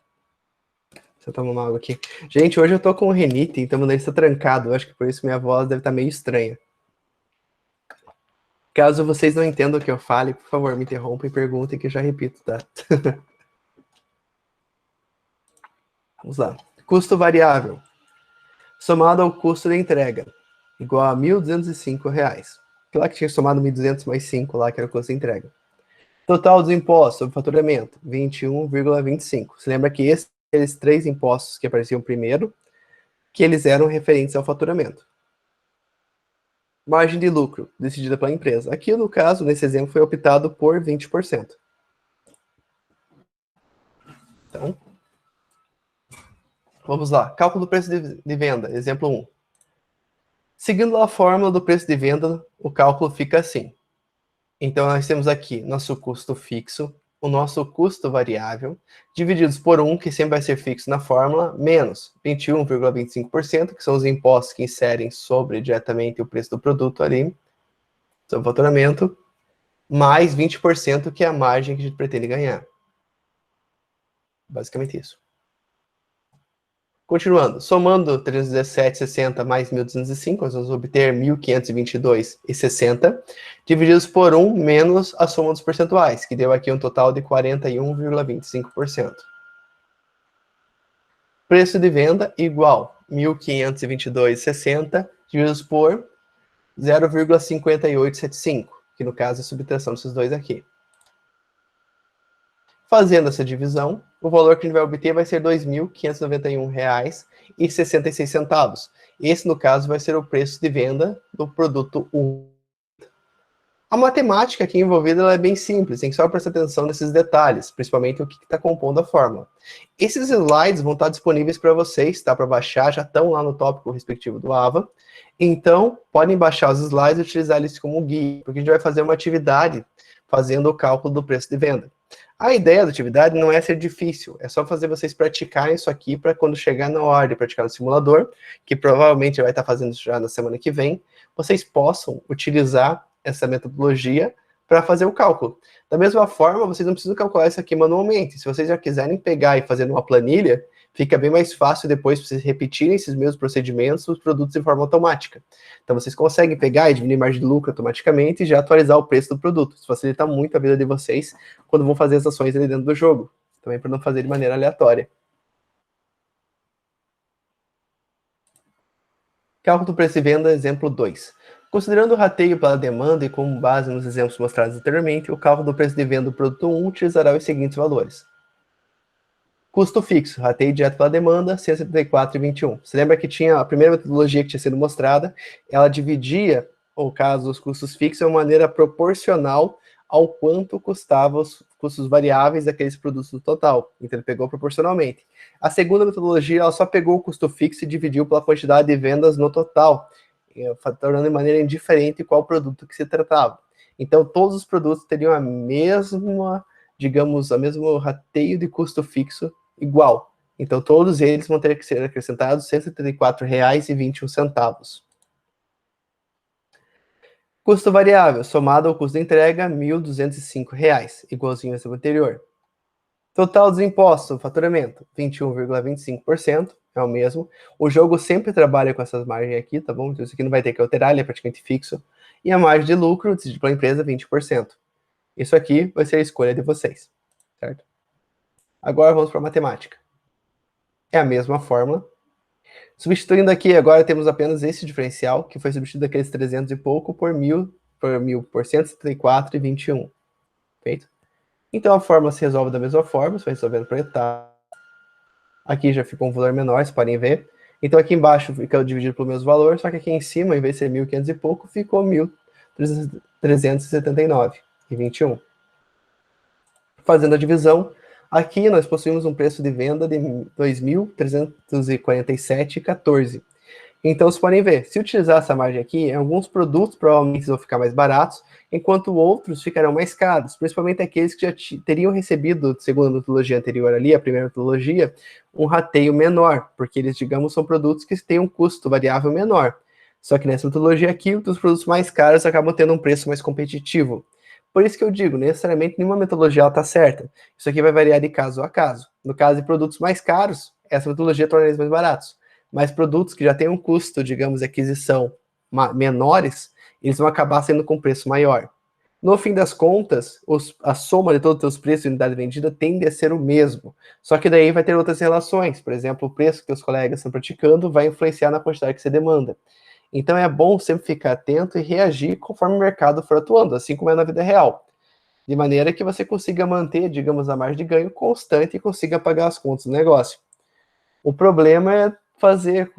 Deixa eu tomar uma água aqui. Gente, hoje eu tô com rinite, então meu nariz está trancado. Eu acho que por isso minha voz deve estar meio estranha. Caso vocês não entendam o que eu fale, por favor, me interrompam e perguntem que eu já repito, tá? Vamos lá. Custo variável, somado ao custo da entrega, igual a R$ 1.205. Lá que tinha somado 1.200 mais 5 lá, que era o custo da entrega. Total dos impostos sobre faturamento, 21,25. Você lembra que esses 3 impostos que apareciam primeiro, que eles eram referentes ao faturamento. Margem de lucro, decidida pela empresa. Aqui, no caso, nesse exemplo, foi optado por 20%. Então, vamos lá. Cálculo do preço de venda, exemplo 1. Seguindo a fórmula do preço de venda, o cálculo fica assim. Então, nós temos aqui nosso custo fixo, o nosso custo variável, divididos por 1, que sempre vai ser fixo na fórmula, menos 21,25%, que são os impostos que inserem sobre diretamente o preço do produto ali, sobre o faturamento, mais 20%, que é a margem que a gente pretende ganhar. Basicamente isso. Continuando, somando 317,60 mais 1.205, nós vamos obter 1.522,60, divididos por 1 menos a soma dos percentuais, que deu aqui um total de 41,25%. Preço de venda igual 1.522,60, divididos por 0,5875, que no caso é a subtração desses dois aqui. Fazendo essa divisão, o valor que a gente vai obter vai ser R$ 2.591,66. Esse, no caso, vai ser o preço de venda do produto 1. A matemática aqui envolvida ela é bem simples, tem que só prestar atenção nesses detalhes, principalmente o que está compondo a fórmula. Esses slides vão estar disponíveis para vocês, tá? Para baixar, já estão lá no tópico respectivo do AVA. Então, podem baixar os slides e utilizar eles como guia, porque a gente vai fazer uma atividade fazendo o cálculo do preço de venda. A ideia da atividade não é ser difícil, é só fazer vocês praticarem isso aqui para quando chegar na hora de praticar no simulador, que provavelmente vai estar fazendo isso já na semana que vem, vocês possam utilizar essa metodologia para fazer o cálculo. Da mesma forma, vocês não precisam calcular isso aqui manualmente. Se vocês já quiserem pegar e fazer numa planilha, fica bem mais fácil depois para vocês repetirem esses mesmos procedimentos os produtos de forma automática. Então vocês conseguem pegar e diminuir margem de lucro automaticamente e já atualizar o preço do produto. Isso facilita muito a vida de vocês quando vão fazer as ações ali dentro do jogo. Também para não fazer de maneira aleatória. Cálculo do preço de venda, exemplo 2. Considerando o rateio pela demanda e com base nos exemplos mostrados anteriormente, o cálculo do preço de venda do produto 1 utilizará os seguintes valores. Custo fixo, rateio direto pela demanda, 174,21. Você lembra que tinha a primeira metodologia que tinha sido mostrada, ela dividia, ou caso os custos fixos, de uma maneira proporcional ao quanto custavam os custos variáveis daqueles produtos no total. Então ele pegou proporcionalmente. A segunda metodologia, ela só pegou o custo fixo e dividiu pela quantidade de vendas no total, tornando de maneira indiferente qual produto que se tratava. Então todos os produtos teriam a mesma, digamos, o mesmo rateio de custo fixo igual. Então, todos eles vão ter que ser acrescentados R$ 174,21. Custo variável, somado ao custo da entrega, R$ 1.205, igualzinho ao seu anterior. Total dos impostos no faturamento, 21,25%, é o mesmo. O jogo sempre trabalha com essas margens aqui, tá bom? Então isso aqui não vai ter que alterar, ele é praticamente fixo. E a margem de lucro, decidida pela empresa, 20%. Isso aqui vai ser a escolha de vocês, certo? Agora vamos para a matemática. É a mesma fórmula. Substituindo aqui, agora temos apenas esse diferencial, que foi substituído aqueles 300 e pouco por 1.000, por 174,21. Feito? Então a fórmula se resolve da mesma forma, você vai resolvendo por etapa. Aqui já ficou um valor menor, vocês podem ver. Então aqui embaixo fica dividido pelo mesmo valor, só que aqui em cima, em vez de ser 1.500 e pouco, ficou 1.379,21. Fazendo a divisão, aqui nós possuímos um preço de venda de 2.347,14. Então, vocês podem ver, se utilizar essa margem aqui, alguns produtos provavelmente vão ficar mais baratos, enquanto outros ficarão mais caros, principalmente aqueles que já teriam recebido, segundo a metodologia anterior ali, a primeira metodologia, um rateio menor, porque eles, digamos, são produtos que têm um custo variável menor. Só que nessa metodologia aqui, os produtos mais caros acabam tendo um preço mais competitivo. Por isso que eu digo, necessariamente nenhuma metodologia está certa. Isso aqui vai variar de caso a caso. No caso de produtos mais caros, essa metodologia torna eles mais baratos. Mas produtos que já têm um custo, digamos, de aquisição menores, eles vão acabar sendo com preço maior. No fim das contas, a soma de todos os teus preços de unidade vendida tende a ser o mesmo. Só que daí vai ter outras relações. Por exemplo, o preço que os colegas estão praticando vai influenciar na quantidade que você demanda. Então é bom sempre ficar atento e reagir conforme o mercado for atuando, assim como é na vida real. De maneira que você consiga manter, digamos, a margem de ganho constante e consiga pagar as contas do negócio. O problema é fazer,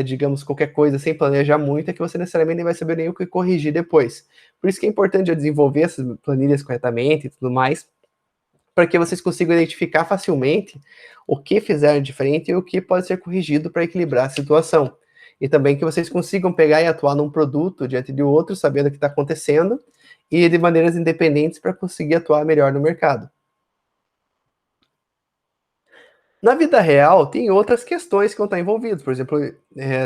digamos, qualquer coisa sem planejar muito, é que você necessariamente nem vai saber nem o que corrigir depois. Por isso que é importante eu desenvolver essas planilhas corretamente e tudo mais, para que vocês consigam identificar facilmente o que fizeram diferente e o que pode ser corrigido para equilibrar a situação. E também que vocês consigam pegar e atuar num produto diante de outro, sabendo o que está acontecendo, e de maneiras independentes para conseguir atuar melhor no mercado. Na vida real, tem outras questões que vão estar envolvidas. Por exemplo,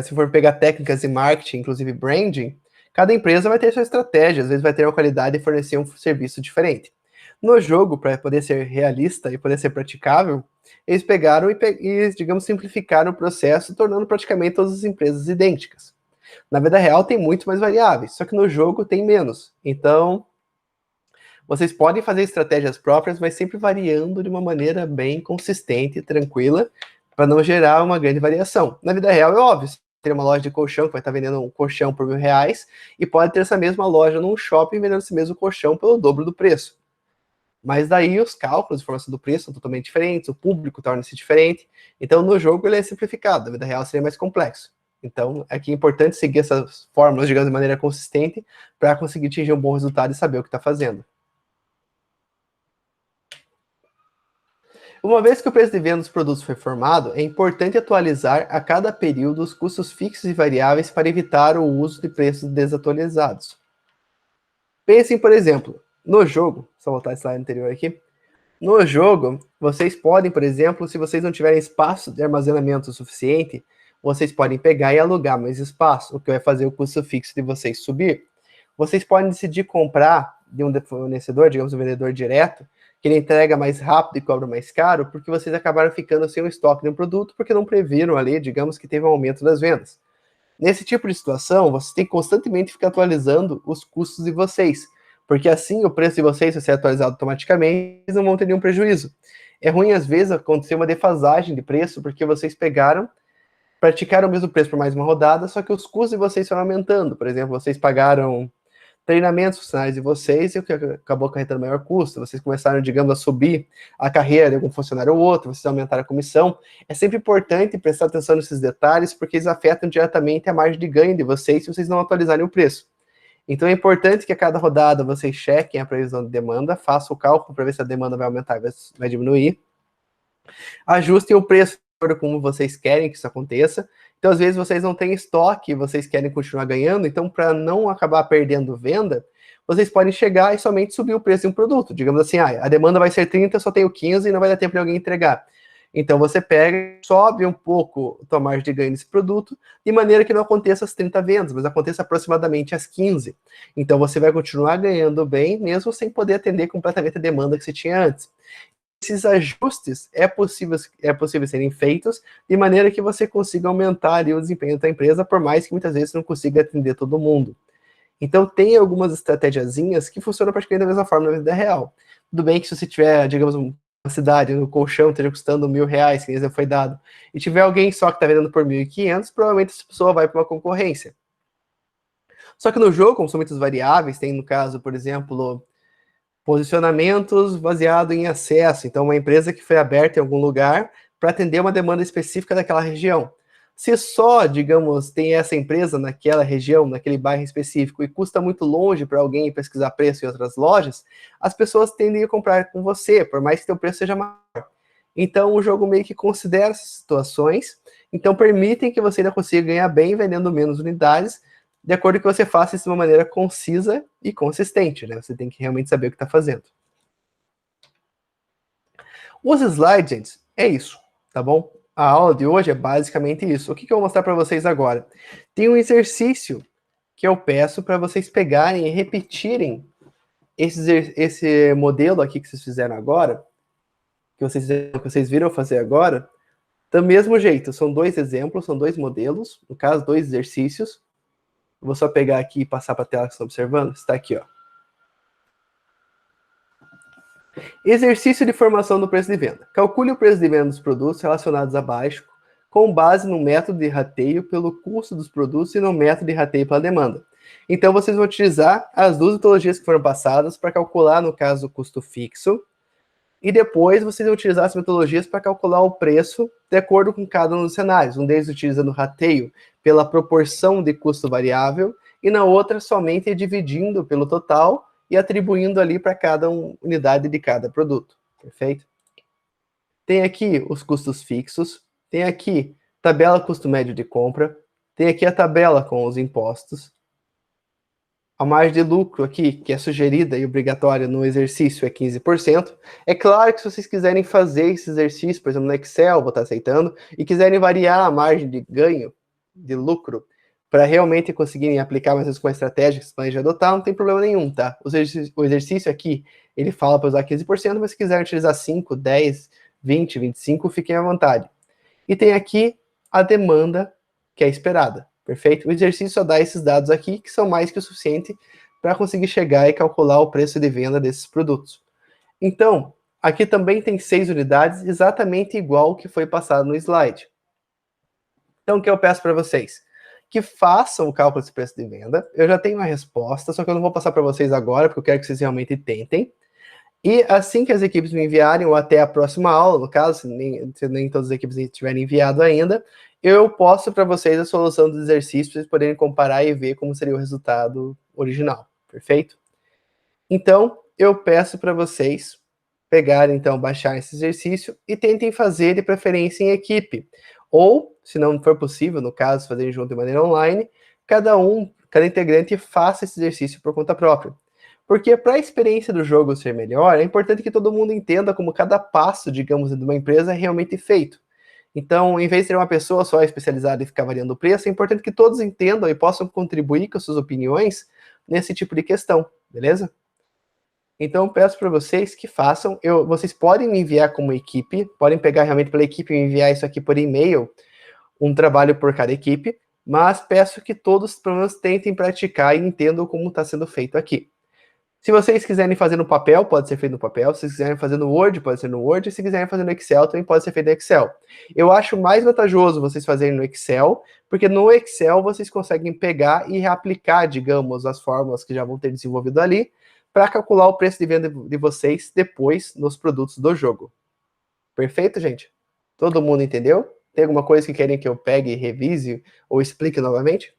se for pegar técnicas de marketing, inclusive branding, cada empresa vai ter sua estratégia, às vezes vai ter uma qualidade e fornecer um serviço diferente. No jogo, para poder ser realista e poder ser praticável, eles pegaram e, digamos, simplificaram o processo, tornando praticamente todas as empresas idênticas. Na vida real tem muito mais variáveis, só que no jogo tem menos. Então, vocês podem fazer estratégias próprias, mas sempre variando de uma maneira bem consistente e tranquila, para não gerar uma grande variação. Na vida real é óbvio, você tem uma loja de colchão que vai estar vendendo um colchão por R$ 1.000, e pode ter essa mesma loja num shopping vendendo esse mesmo colchão pelo dobro do preço. Mas daí os cálculos de formação do preço são totalmente diferentes, o público torna-se diferente. Então no jogo ele é simplificado, na vida real seria mais complexo. Então aqui é importante seguir essas fórmulas, digamos, de maneira consistente, para conseguir atingir um bom resultado e saber o que está fazendo. Uma vez que o preço de venda dos produtos foi formado, é importante atualizar a cada período os custos fixos e variáveis para evitar o uso de preços desatualizados. Pensem, por exemplo, no jogo, só voltar a slide anterior aqui. No jogo, vocês podem, por exemplo, se vocês não tiverem espaço de armazenamento suficiente, vocês podem pegar e alugar mais espaço, o que vai fazer o custo fixo de vocês subir. Vocês podem decidir comprar de um fornecedor, digamos, um vendedor direto, que ele entrega mais rápido e cobra mais caro, porque vocês acabaram ficando sem o estoque de um produto, porque não previram ali, digamos, que teve um aumento das vendas. Nesse tipo de situação, vocês têm que constantemente ficar atualizando os custos de vocês, porque assim o preço de vocês vai ser atualizado automaticamente, eles não vão ter nenhum prejuízo. É ruim, às vezes, acontecer uma defasagem de preço, porque vocês praticaram o mesmo preço por mais uma rodada, só que os custos de vocês foram aumentando. Por exemplo, vocês pagaram treinamentos funcionários de vocês, e o que acabou acarretando maior custo. Vocês começaram, digamos, a subir a carreira de algum funcionário ou outro, vocês aumentaram a comissão. É sempre importante prestar atenção nesses detalhes, porque eles afetam diretamente a margem de ganho de vocês se vocês não atualizarem o preço. Então é importante que a cada rodada vocês chequem a previsão de demanda, façam o cálculo para ver se a demanda vai aumentar, vai diminuir. Ajustem o preço de acordo com como vocês querem que isso aconteça. Então, às vezes, vocês não têm estoque, vocês querem continuar ganhando, então, para não acabar perdendo venda, vocês podem chegar e somente subir o preço de um produto. Digamos assim, a demanda vai ser 30, só tenho 15 e não vai dar tempo de alguém entregar. Então você pega, sobe um pouco a tua margem de ganho nesse produto, de maneira que não aconteça as 30 vendas, mas aconteça aproximadamente as 15. Então você vai continuar ganhando bem, mesmo sem poder atender completamente a demanda que você tinha antes. Esses ajustes é possível serem feitos de maneira que você consiga aumentar ali, o desempenho da empresa, por mais que muitas vezes não consiga atender todo mundo. Então tem algumas estratégiazinhas que funcionam praticamente da mesma forma na vida real. Tudo bem que se você tiver, digamos, uma cidade, no colchão esteja custando R$1.000, que exemplo foi dado, e tiver alguém só que está vendendo por 1.500, provavelmente essa pessoa vai para uma concorrência. Só que no jogo, como são muitas variáveis, tem no caso, por exemplo, posicionamentos baseado em acesso. Então, uma empresa que foi aberta em algum lugar para atender uma demanda específica daquela região. Se só, digamos, tem essa empresa naquela região, naquele bairro específico, e custa muito longe para alguém pesquisar preço em outras lojas, as pessoas tendem a comprar com você, por mais que seu preço seja maior. Então, o jogo meio que considera essas situações, então permitem que você ainda consiga ganhar bem vendendo menos unidades, de acordo com que você faça isso de uma maneira concisa e consistente, né? Você tem que realmente saber o que está fazendo. Os slides, gente, é isso, tá bom? A aula de hoje é basicamente isso. O que eu vou mostrar para vocês agora? Tem um exercício que eu peço para vocês pegarem e repetirem esse modelo aqui que vocês fizeram agora, que vocês viram fazer agora, do mesmo jeito. São 2 exemplos, são 2 modelos, no caso, 2 exercícios. Vou só pegar aqui e passar para a tela que estão observando. Está aqui, ó. Exercício de formação do preço de venda. Calcule o preço de venda dos produtos relacionados abaixo com base no método de rateio pelo custo dos produtos e no método de rateio pela demanda. Então, vocês vão utilizar as 2 metodologias que foram passadas para calcular, no caso, o custo fixo, e depois vocês vão utilizar as metodologias para calcular o preço de acordo com cada um dos cenários. Um deles utilizando o rateio pela proporção de custo variável, e na outra somente dividindo pelo total e atribuindo ali para cada unidade de cada produto. Perfeito? Tem aqui os custos fixos, tem aqui tabela custo médio de compra, tem aqui a tabela com os impostos. A margem de lucro aqui, que é sugerida e obrigatória no exercício, é 15%. É claro que se vocês quiserem fazer esse exercício, por exemplo, no Excel, vou estar aceitando, e quiserem variar a margem de ganho, de lucro, para realmente conseguirem aplicar mais vezes com a estratégia que vocês planejam adotar, não tem problema nenhum, tá? O exercício aqui, ele fala para usar 15%, mas se quiserem utilizar 5, 10, 20, 25, fiquem à vontade. E tem aqui a demanda que é esperada, perfeito? O exercício só dá esses dados aqui, que são mais que o suficiente para conseguir chegar e calcular o preço de venda desses produtos. Então, aqui também tem 6 unidades, exatamente igual o que foi passado no slide. Então, o que eu peço para vocês? Que façam o cálculo desse preço de venda. Eu já tenho uma resposta, só que eu não vou passar para vocês agora, porque eu quero que vocês realmente tentem. E assim que as equipes me enviarem, ou até a próxima aula, no caso, se nem todas as equipes tiverem enviado ainda, eu posto para vocês a solução do exercício, para vocês poderem comparar e ver como seria o resultado original, perfeito? Então, eu peço para vocês pegarem, então, baixar esse exercício e tentem fazer, de preferência, em equipe. Ou, se não for possível, no caso, fazerem junto de maneira online, cada integrante faça esse exercício por conta própria. Porque para a experiência do jogo ser melhor, é importante que todo mundo entenda como cada passo, digamos, de uma empresa é realmente feito. Então, em vez de ter uma pessoa só especializada e ficar variando o preço, é importante que todos entendam e possam contribuir com suas opiniões nesse tipo de questão, beleza? Então, peço para vocês que façam. Vocês podem me enviar como equipe, podem pegar realmente pela equipe e me enviar isso aqui por e-mail, um trabalho por cada equipe, mas peço que todos, pelo menos, tentem praticar e entendam como está sendo feito aqui. Se vocês quiserem fazer no papel, pode ser feito no papel. Se vocês quiserem fazer no Word, pode ser no Word. Se quiserem fazer no Excel, também pode ser feito no Excel. Eu acho mais vantajoso vocês fazerem no Excel, porque no Excel vocês conseguem pegar e reaplicar, digamos, as fórmulas que já vão ter desenvolvido ali, para calcular o preço de venda de vocês depois nos produtos do jogo. Perfeito, gente? Todo mundo entendeu? Tem alguma coisa que querem que eu pegue, revise ou explique novamente?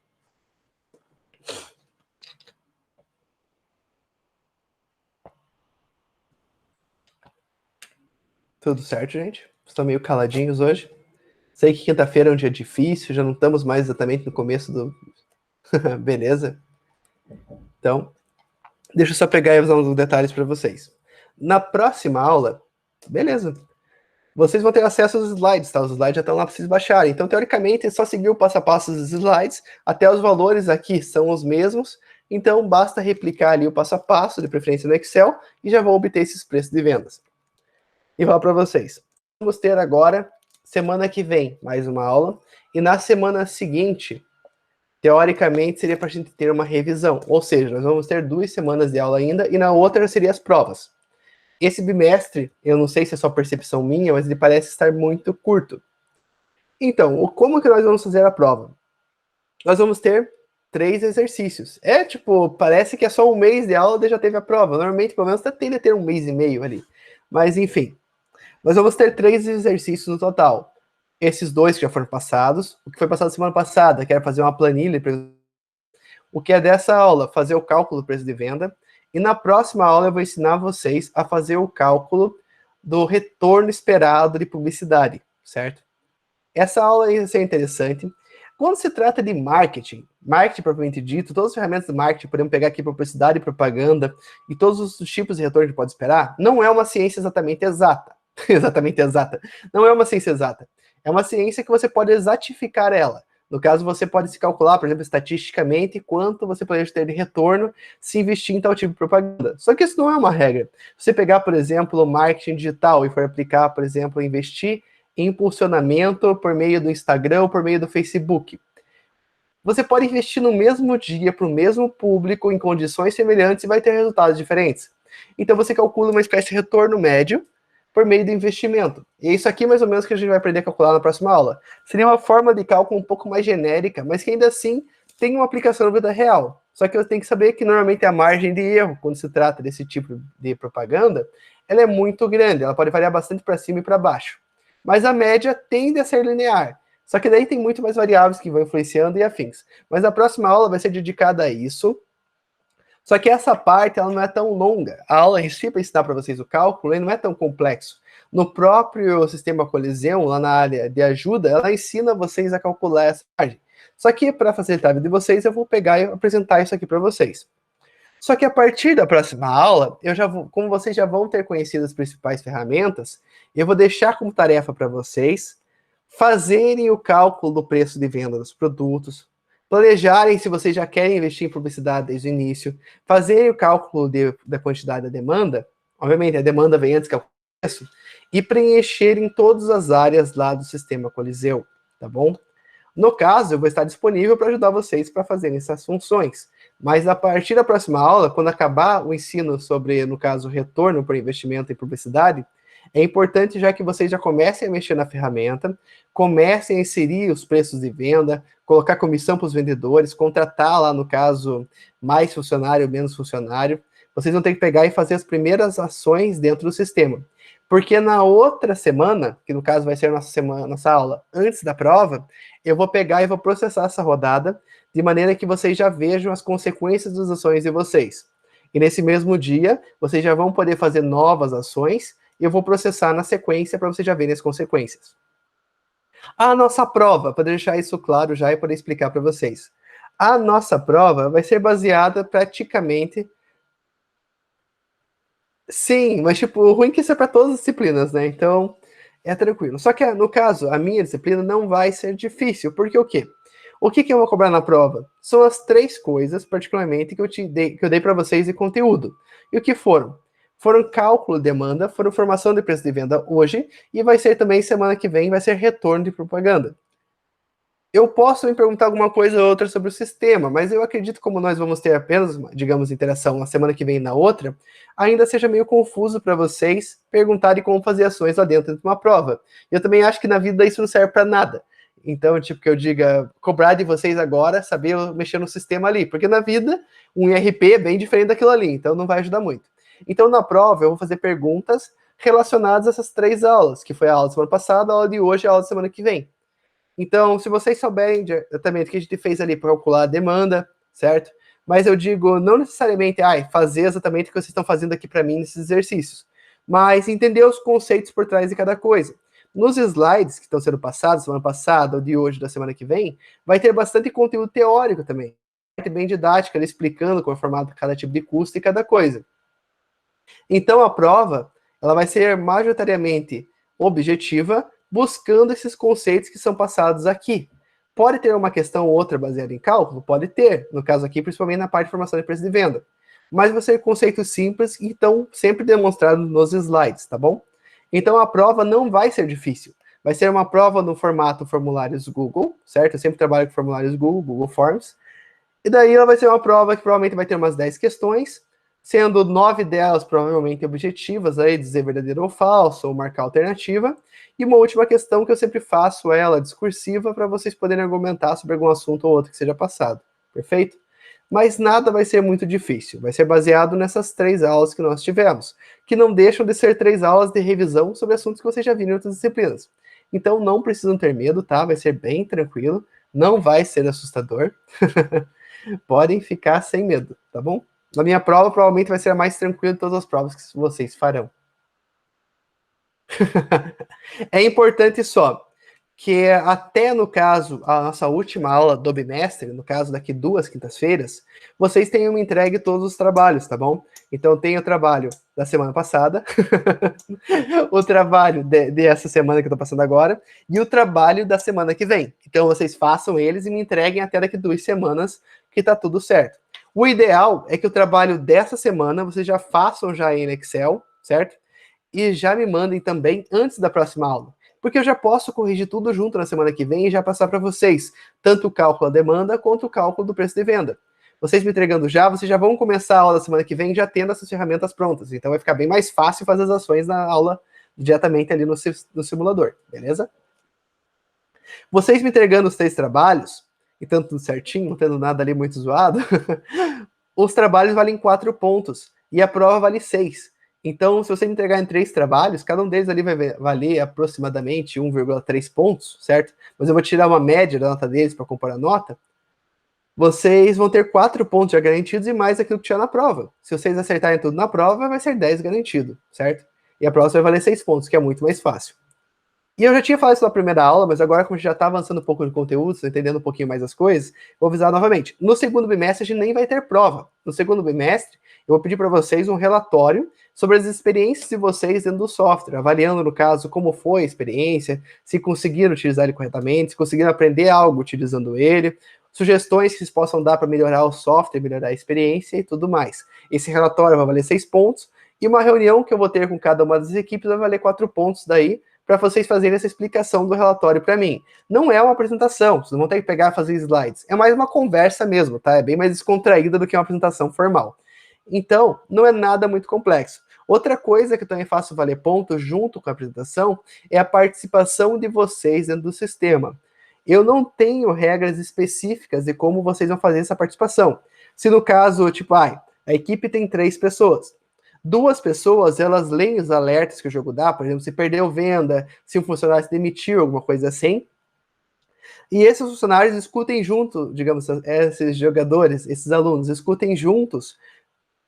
Tudo certo, gente? Estão meio caladinhos hoje. Sei que quinta-feira é um dia difícil, já não estamos mais exatamente no começo do... Beleza? Então, deixa eu só pegar e usar uns detalhes para vocês. Na próxima aula, beleza. vocês vão ter acesso aos slides, tá? Os slides já estão lá para vocês baixarem. Então, teoricamente, é só seguir o passo a passo dos slides, até os valores aqui são os mesmos, então basta replicar ali o passo a passo, de preferência no Excel, e já vão obter esses preços de vendas. E vou para vocês. Vamos ter agora, semana que vem, mais uma aula, e na semana seguinte, teoricamente, seria para a gente ter uma revisão, ou seja, nós vamos ter 2 semanas de aula ainda, e na outra seria as provas. Esse bimestre, eu não sei se é só percepção minha, mas ele parece estar muito curto. Então, como que nós vamos fazer a prova? Nós vamos ter 3 exercícios. Tipo, parece que é só um mês de aula e já teve a prova. Normalmente, pelo menos, tende a ter 1,5 meses ali. Mas, enfim, nós vamos ter 3 exercícios no total. Esses 2 que já foram passados, o que foi passado semana passada, que era fazer uma planilha, o que é dessa aula, fazer o cálculo do preço de venda, e na próxima aula eu vou ensinar vocês a fazer o cálculo do retorno esperado de publicidade, certo? Essa aula vai ser interessante. Quando se trata de marketing propriamente dito, todas as ferramentas de marketing, podemos pegar aqui publicidade e propaganda, e todos os tipos de retorno que pode esperar, não é uma ciência exatamente exata. Exatamente exata. Não é uma ciência exata. É uma ciência que você pode exatificar ela. No caso, você pode se calcular, por exemplo, estatisticamente, quanto você pode ter de retorno se investir em tal tipo de propaganda. Só que isso não é uma regra. Se você pegar, por exemplo, o marketing digital e for aplicar, por exemplo, investir em impulsionamento por meio do Instagram ou por meio do Facebook, você pode investir no mesmo dia para o mesmo público em condições semelhantes e vai ter resultados diferentes. Então você calcula uma espécie de retorno médio por meio do investimento. E é isso aqui mais ou menos que a gente vai aprender a calcular na próxima aula. Seria uma forma de cálculo um pouco mais genérica, mas que ainda assim tem uma aplicação na vida real. Só que eu tenho que saber que normalmente a margem de erro, quando se trata desse tipo de propaganda, ela é muito grande, ela pode variar bastante para cima e para baixo. Mas a média tende a ser linear. Só que daí tem muito mais variáveis que vão influenciando e afins. Mas a próxima aula vai ser dedicada a isso. Só que essa parte ela não é tão longa. A aula em si, para ensinar para vocês o cálculo, ele não é tão complexo. No próprio sistema Coliseum, lá na área de ajuda, ela ensina vocês a calcular essa margem. Só que para facilitar a vida de vocês, eu vou pegar e apresentar isso aqui para vocês. Só que a partir da próxima aula, eu já vou, como vocês já vão ter conhecido as principais ferramentas, eu vou deixar como tarefa para vocês fazerem o cálculo do preço de venda dos produtos, planejarem se vocês já querem investir em publicidade desde o início, fazerem o cálculo da quantidade da demanda, obviamente a demanda vem antes que o preço, e preencherem todas as áreas lá do sistema Coliseu, tá bom? No caso, eu vou estar disponível para ajudar vocês para fazerem essas funções. Mas a partir da próxima aula, quando acabar o ensino sobre, no caso, retorno por investimento em publicidade, é importante já que vocês já comecem a mexer na ferramenta, comecem a inserir os preços de venda, colocar comissão para os vendedores, contratar lá, no caso, mais funcionário, menos funcionário. Vocês vão ter que pegar e fazer as primeiras ações dentro do sistema. Porque na outra semana, que no caso vai ser nossa aula antes da prova, eu vou pegar e vou processar essa rodada, de maneira que vocês já vejam as consequências das ações de vocês. E nesse mesmo dia, vocês já vão poder fazer novas ações, e eu vou processar na sequência para vocês já verem as consequências. A nossa prova, para deixar isso claro já e poder explicar para vocês. A nossa prova vai ser baseada praticamente... Sim, mas tipo, o ruim é que isso é para todas as disciplinas, né? Então, é tranquilo. Só que, no caso, a minha disciplina não vai ser difícil, porque o quê? O que eu vou cobrar na prova? São as 3 coisas, particularmente, que eu dei para vocês de conteúdo. E o que foram? Foram cálculo de demanda, foram formação de preço de venda hoje, e vai ser também, semana que vem, vai ser retorno de propaganda. Eu posso me perguntar alguma coisa ou outra sobre o sistema, mas eu acredito que como nós vamos ter apenas, digamos, interação na semana que vem e na outra, ainda seja meio confuso para vocês perguntarem como fazer ações lá dentro de uma prova. Eu também acho que na vida isso não serve para nada. Então, tipo, que eu diga, cobrar de vocês agora, saber mexer no sistema ali, porque na vida, um IRP é bem diferente daquilo ali, então não vai ajudar muito. Então, na prova, eu vou fazer perguntas relacionadas a essas 3 aulas, que foi a aula da semana passada, a aula de hoje e a aula da semana que vem. Então, se vocês souberem exatamente o que a gente fez ali para calcular a demanda, certo? Mas eu digo, não necessariamente, fazer exatamente o que vocês estão fazendo aqui para mim nesses exercícios, mas entender os conceitos por trás de cada coisa. Nos slides que estão sendo passados, semana passada, ou de hoje, da semana que vem, vai ter bastante conteúdo teórico também. Parte bem didática, ali, explicando como é formado cada tipo de custo e cada coisa. Então, a prova, ela vai ser majoritariamente objetiva, buscando esses conceitos que são passados aqui. Pode ter uma questão ou outra baseada em cálculo? Pode ter, no caso aqui, principalmente na parte de formação de preço de venda. Mas vão ser conceitos simples e estão sempre demonstrados nos slides, tá bom? Então a prova não vai ser difícil. Vai ser uma prova no formato formulários Google, certo? Eu sempre trabalho com formulários Google, Google Forms. E daí ela vai ser uma prova que provavelmente vai ter umas 10 questões, sendo 9 delas provavelmente objetivas, aí dizer verdadeiro ou falso, ou marcar alternativa. E uma última questão que eu sempre faço ela discursiva para vocês poderem argumentar sobre algum assunto ou outro que seja passado. Perfeito? Mas nada vai ser muito difícil. Vai ser baseado nessas 3 aulas que nós tivemos, que não deixam de ser 3 aulas de revisão sobre assuntos que vocês já viram em outras disciplinas. Então não precisam ter medo, tá? Vai ser bem tranquilo, não vai ser assustador. Podem ficar sem medo, tá bom? Na minha prova, provavelmente vai ser a mais tranquila de todas as provas que vocês farão. É importante só que até, no caso, a nossa última aula do bimestre, no caso daqui 2 quintas-feiras, vocês tenham me entregue todos os trabalhos, tá bom? Então tem o trabalho da semana passada, o trabalho dessa semana que eu tô passando agora, e o trabalho da semana que vem. Então vocês façam eles e me entreguem até daqui 2 semanas, que tá tudo certo. O ideal é que o trabalho dessa semana vocês já façam já em Excel, certo? E já me mandem também antes da próxima aula. Porque eu já posso corrigir tudo junto na semana que vem e já passar para vocês, tanto o cálculo da demanda quanto o cálculo do preço de venda. Vocês me entregando já, vocês já vão começar a aula da semana que vem já tendo essas ferramentas prontas. Então vai ficar bem mais fácil fazer as ações na aula diretamente ali no simulador, beleza? Vocês me entregando os 3 trabalhos, e tanto tudo certinho, não tendo nada ali muito zoado, os trabalhos valem 4 pontos e a prova vale 6. Então, se você me entregar em 3 trabalhos, cada um deles ali vai valer aproximadamente 1,3 pontos, certo? Mas eu vou tirar uma média da nota deles para comparar a nota. Vocês vão ter 4 pontos já garantidos e mais aquilo que tinha na prova. Se vocês acertarem tudo na prova, vai ser 10 garantido, certo? E a prova vai valer 6 pontos, que é muito mais fácil. E eu já tinha falado isso na primeira aula, mas agora, como a gente já está avançando um pouco no conteúdo, entendendo um pouquinho mais as coisas, vou avisar novamente. No segundo bimestre, a gente nem vai ter prova. No segundo bimestre, eu vou pedir para vocês um relatório sobre as experiências de vocês dentro do software, avaliando, no caso, como foi a experiência, se conseguiram utilizar ele corretamente, se conseguiram aprender algo utilizando ele, sugestões que vocês possam dar para melhorar o software, melhorar a experiência e tudo mais. Esse relatório vai valer 6 pontos, e uma reunião que eu vou ter com cada uma das equipes vai valer 4 pontos daí, para vocês fazerem essa explicação do relatório para mim. Não é uma apresentação, vocês não vão ter que pegar e fazer slides. É mais uma conversa mesmo, tá? É bem mais descontraída do que uma apresentação formal. Então, não é nada muito complexo. Outra coisa que eu também faço valer ponto junto com a apresentação é a participação de vocês dentro do sistema. Eu não tenho regras específicas de como vocês vão fazer essa participação. Se no caso, tipo, a equipe tem 3 pessoas. 2 pessoas, elas leem os alertas que o jogo dá, por exemplo, se perdeu venda, se um funcionário se demitiu, alguma coisa assim. E esses funcionários escutem junto, digamos, esses jogadores, esses alunos, escutem juntos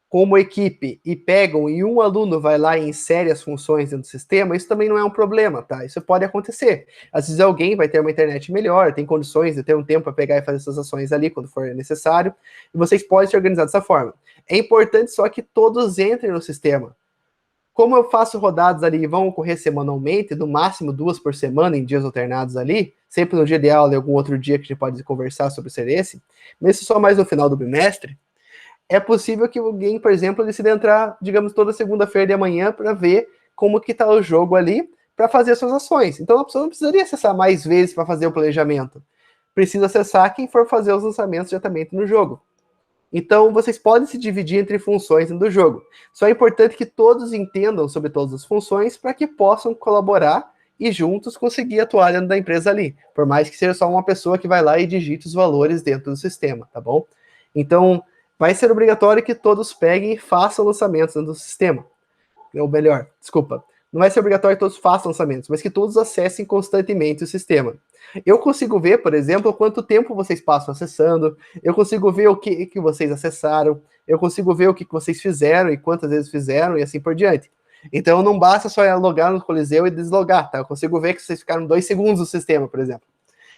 como equipe e pegam e um aluno vai lá e insere as funções dentro do sistema, isso também não é um problema, tá? Isso pode acontecer. Às vezes alguém vai ter uma internet melhor, tem condições de ter um tempo para pegar e fazer essas ações ali quando for necessário, e vocês podem se organizar dessa forma. É importante só que todos entrem no sistema. Como eu faço rodadas ali e vão ocorrer semanalmente, no máximo 2 por semana, em dias alternados ali, sempre no dia de aula e algum outro dia que a gente pode conversar sobre ser esse, mesmo só mais no final do bimestre, é possível que alguém, por exemplo, decida entrar, digamos, toda segunda-feira de manhã para ver como que está o jogo ali, para fazer as suas ações. Então a pessoa não precisaria acessar mais vezes para fazer o planejamento. Precisa acessar quem for fazer os lançamentos diretamente no jogo. Então vocês podem se dividir entre funções do jogo. Só é importante que todos entendam sobre todas as funções para que possam colaborar e juntos conseguir atuar dentro da empresa ali. Por mais que seja só uma pessoa que vai lá e digite os valores dentro do sistema, tá bom? Então, vai ser obrigatório que todos peguem e façam lançamentos dentro do sistema. Ou melhor, desculpa, não vai ser obrigatório que todos façam lançamentos, mas que todos acessem constantemente o sistema. Eu consigo ver, por exemplo, quanto tempo vocês passam acessando, eu consigo ver o que vocês acessaram, eu consigo ver o que vocês fizeram e quantas vezes fizeram e assim por diante. Então não basta só logar no Coliseu e deslogar, tá? Eu consigo ver que vocês ficaram 2 segundos no sistema, por exemplo.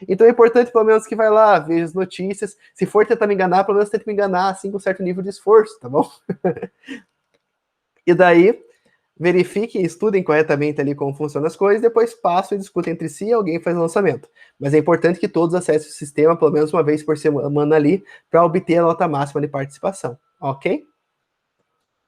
Então é importante, pelo menos, que vai lá, veja as notícias. Se for tentar me enganar, pelo menos tente me enganar, assim, com um certo nível de esforço, tá bom? E daí, verifiquem e estudem corretamente ali como funcionam as coisas, depois passam e discutem entre si e alguém faz o lançamento. Mas é importante que todos acessem o sistema pelo menos uma vez por semana ali, para obter a nota máxima de participação, ok?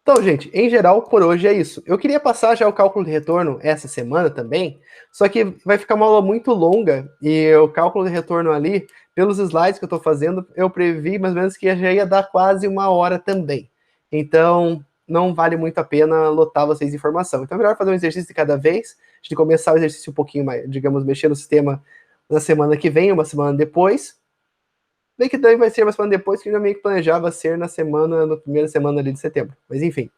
Então, gente, em geral, por hoje é isso. Eu queria passar já o cálculo de retorno essa semana também, só que vai ficar uma aula muito longa, e o cálculo de retorno ali, pelos slides que eu estou fazendo, eu previ mais ou menos que já ia dar quase 1 hora também. Então, não vale muito a pena lotar vocês de informação. Então é melhor fazer um exercício de cada vez, a gente começar o exercício um pouquinho mais, digamos, mexer no sistema na semana que vem, uma semana depois. Bem que daí vai ser uma semana depois, que eu já meio que planejava ser na primeira semana ali de setembro. Mas enfim.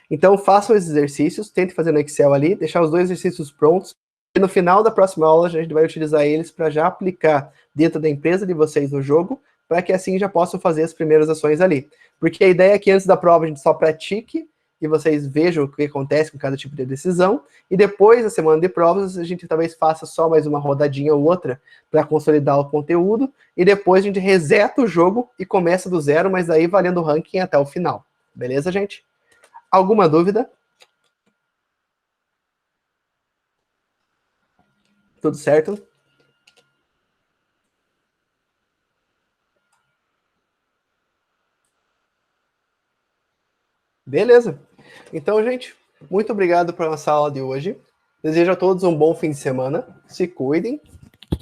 Então façam esses exercícios, tentem fazer no Excel ali, deixar os 2 exercícios prontos. E no final da próxima aula a gente vai utilizar eles para já aplicar dentro da empresa de vocês no jogo, para que assim já possam fazer as primeiras ações ali. Porque a ideia é que antes da prova a gente só pratique e vocês vejam o que acontece com cada tipo de decisão, e depois da semana de provas a gente talvez faça só mais uma rodadinha ou outra para consolidar o conteúdo, e depois a gente reseta o jogo e começa do zero, mas daí valendo o ranking até o final. Beleza, gente? Alguma dúvida? Tudo certo? Beleza. Então, gente, muito obrigado pela nossa aula de hoje. Desejo a todos um bom fim de semana. Se cuidem.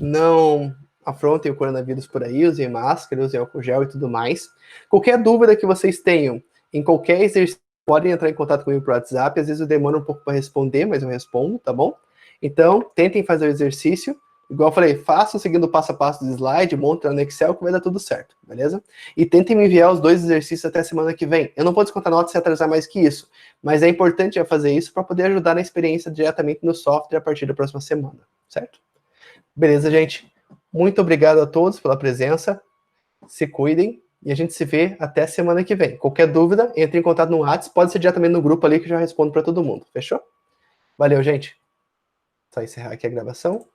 Não afrontem o coronavírus por aí. Usem máscara, usem álcool gel e tudo mais. Qualquer dúvida que vocês tenham em qualquer exercício, podem entrar em contato comigo por WhatsApp. Às vezes eu demoro um pouco para responder, mas eu respondo, tá bom? Então, tentem fazer o exercício. Igual eu falei, façam seguindo o passo a passo do slide, monta no Excel que vai dar tudo certo, beleza? E tentem me enviar os 2 exercícios até a semana que vem. Eu não vou descontar nota se atrasar mais que isso, mas é importante já fazer isso para poder ajudar na experiência diretamente no software a partir da próxima semana, certo? Beleza, gente? Muito obrigado a todos pela presença, se cuidem e a gente se vê até a semana que vem. Qualquer dúvida, entre em contato no WhatsApp, pode ser diretamente no grupo ali que eu já respondo para todo mundo, fechou? Valeu, gente. Só encerrar aqui a gravação.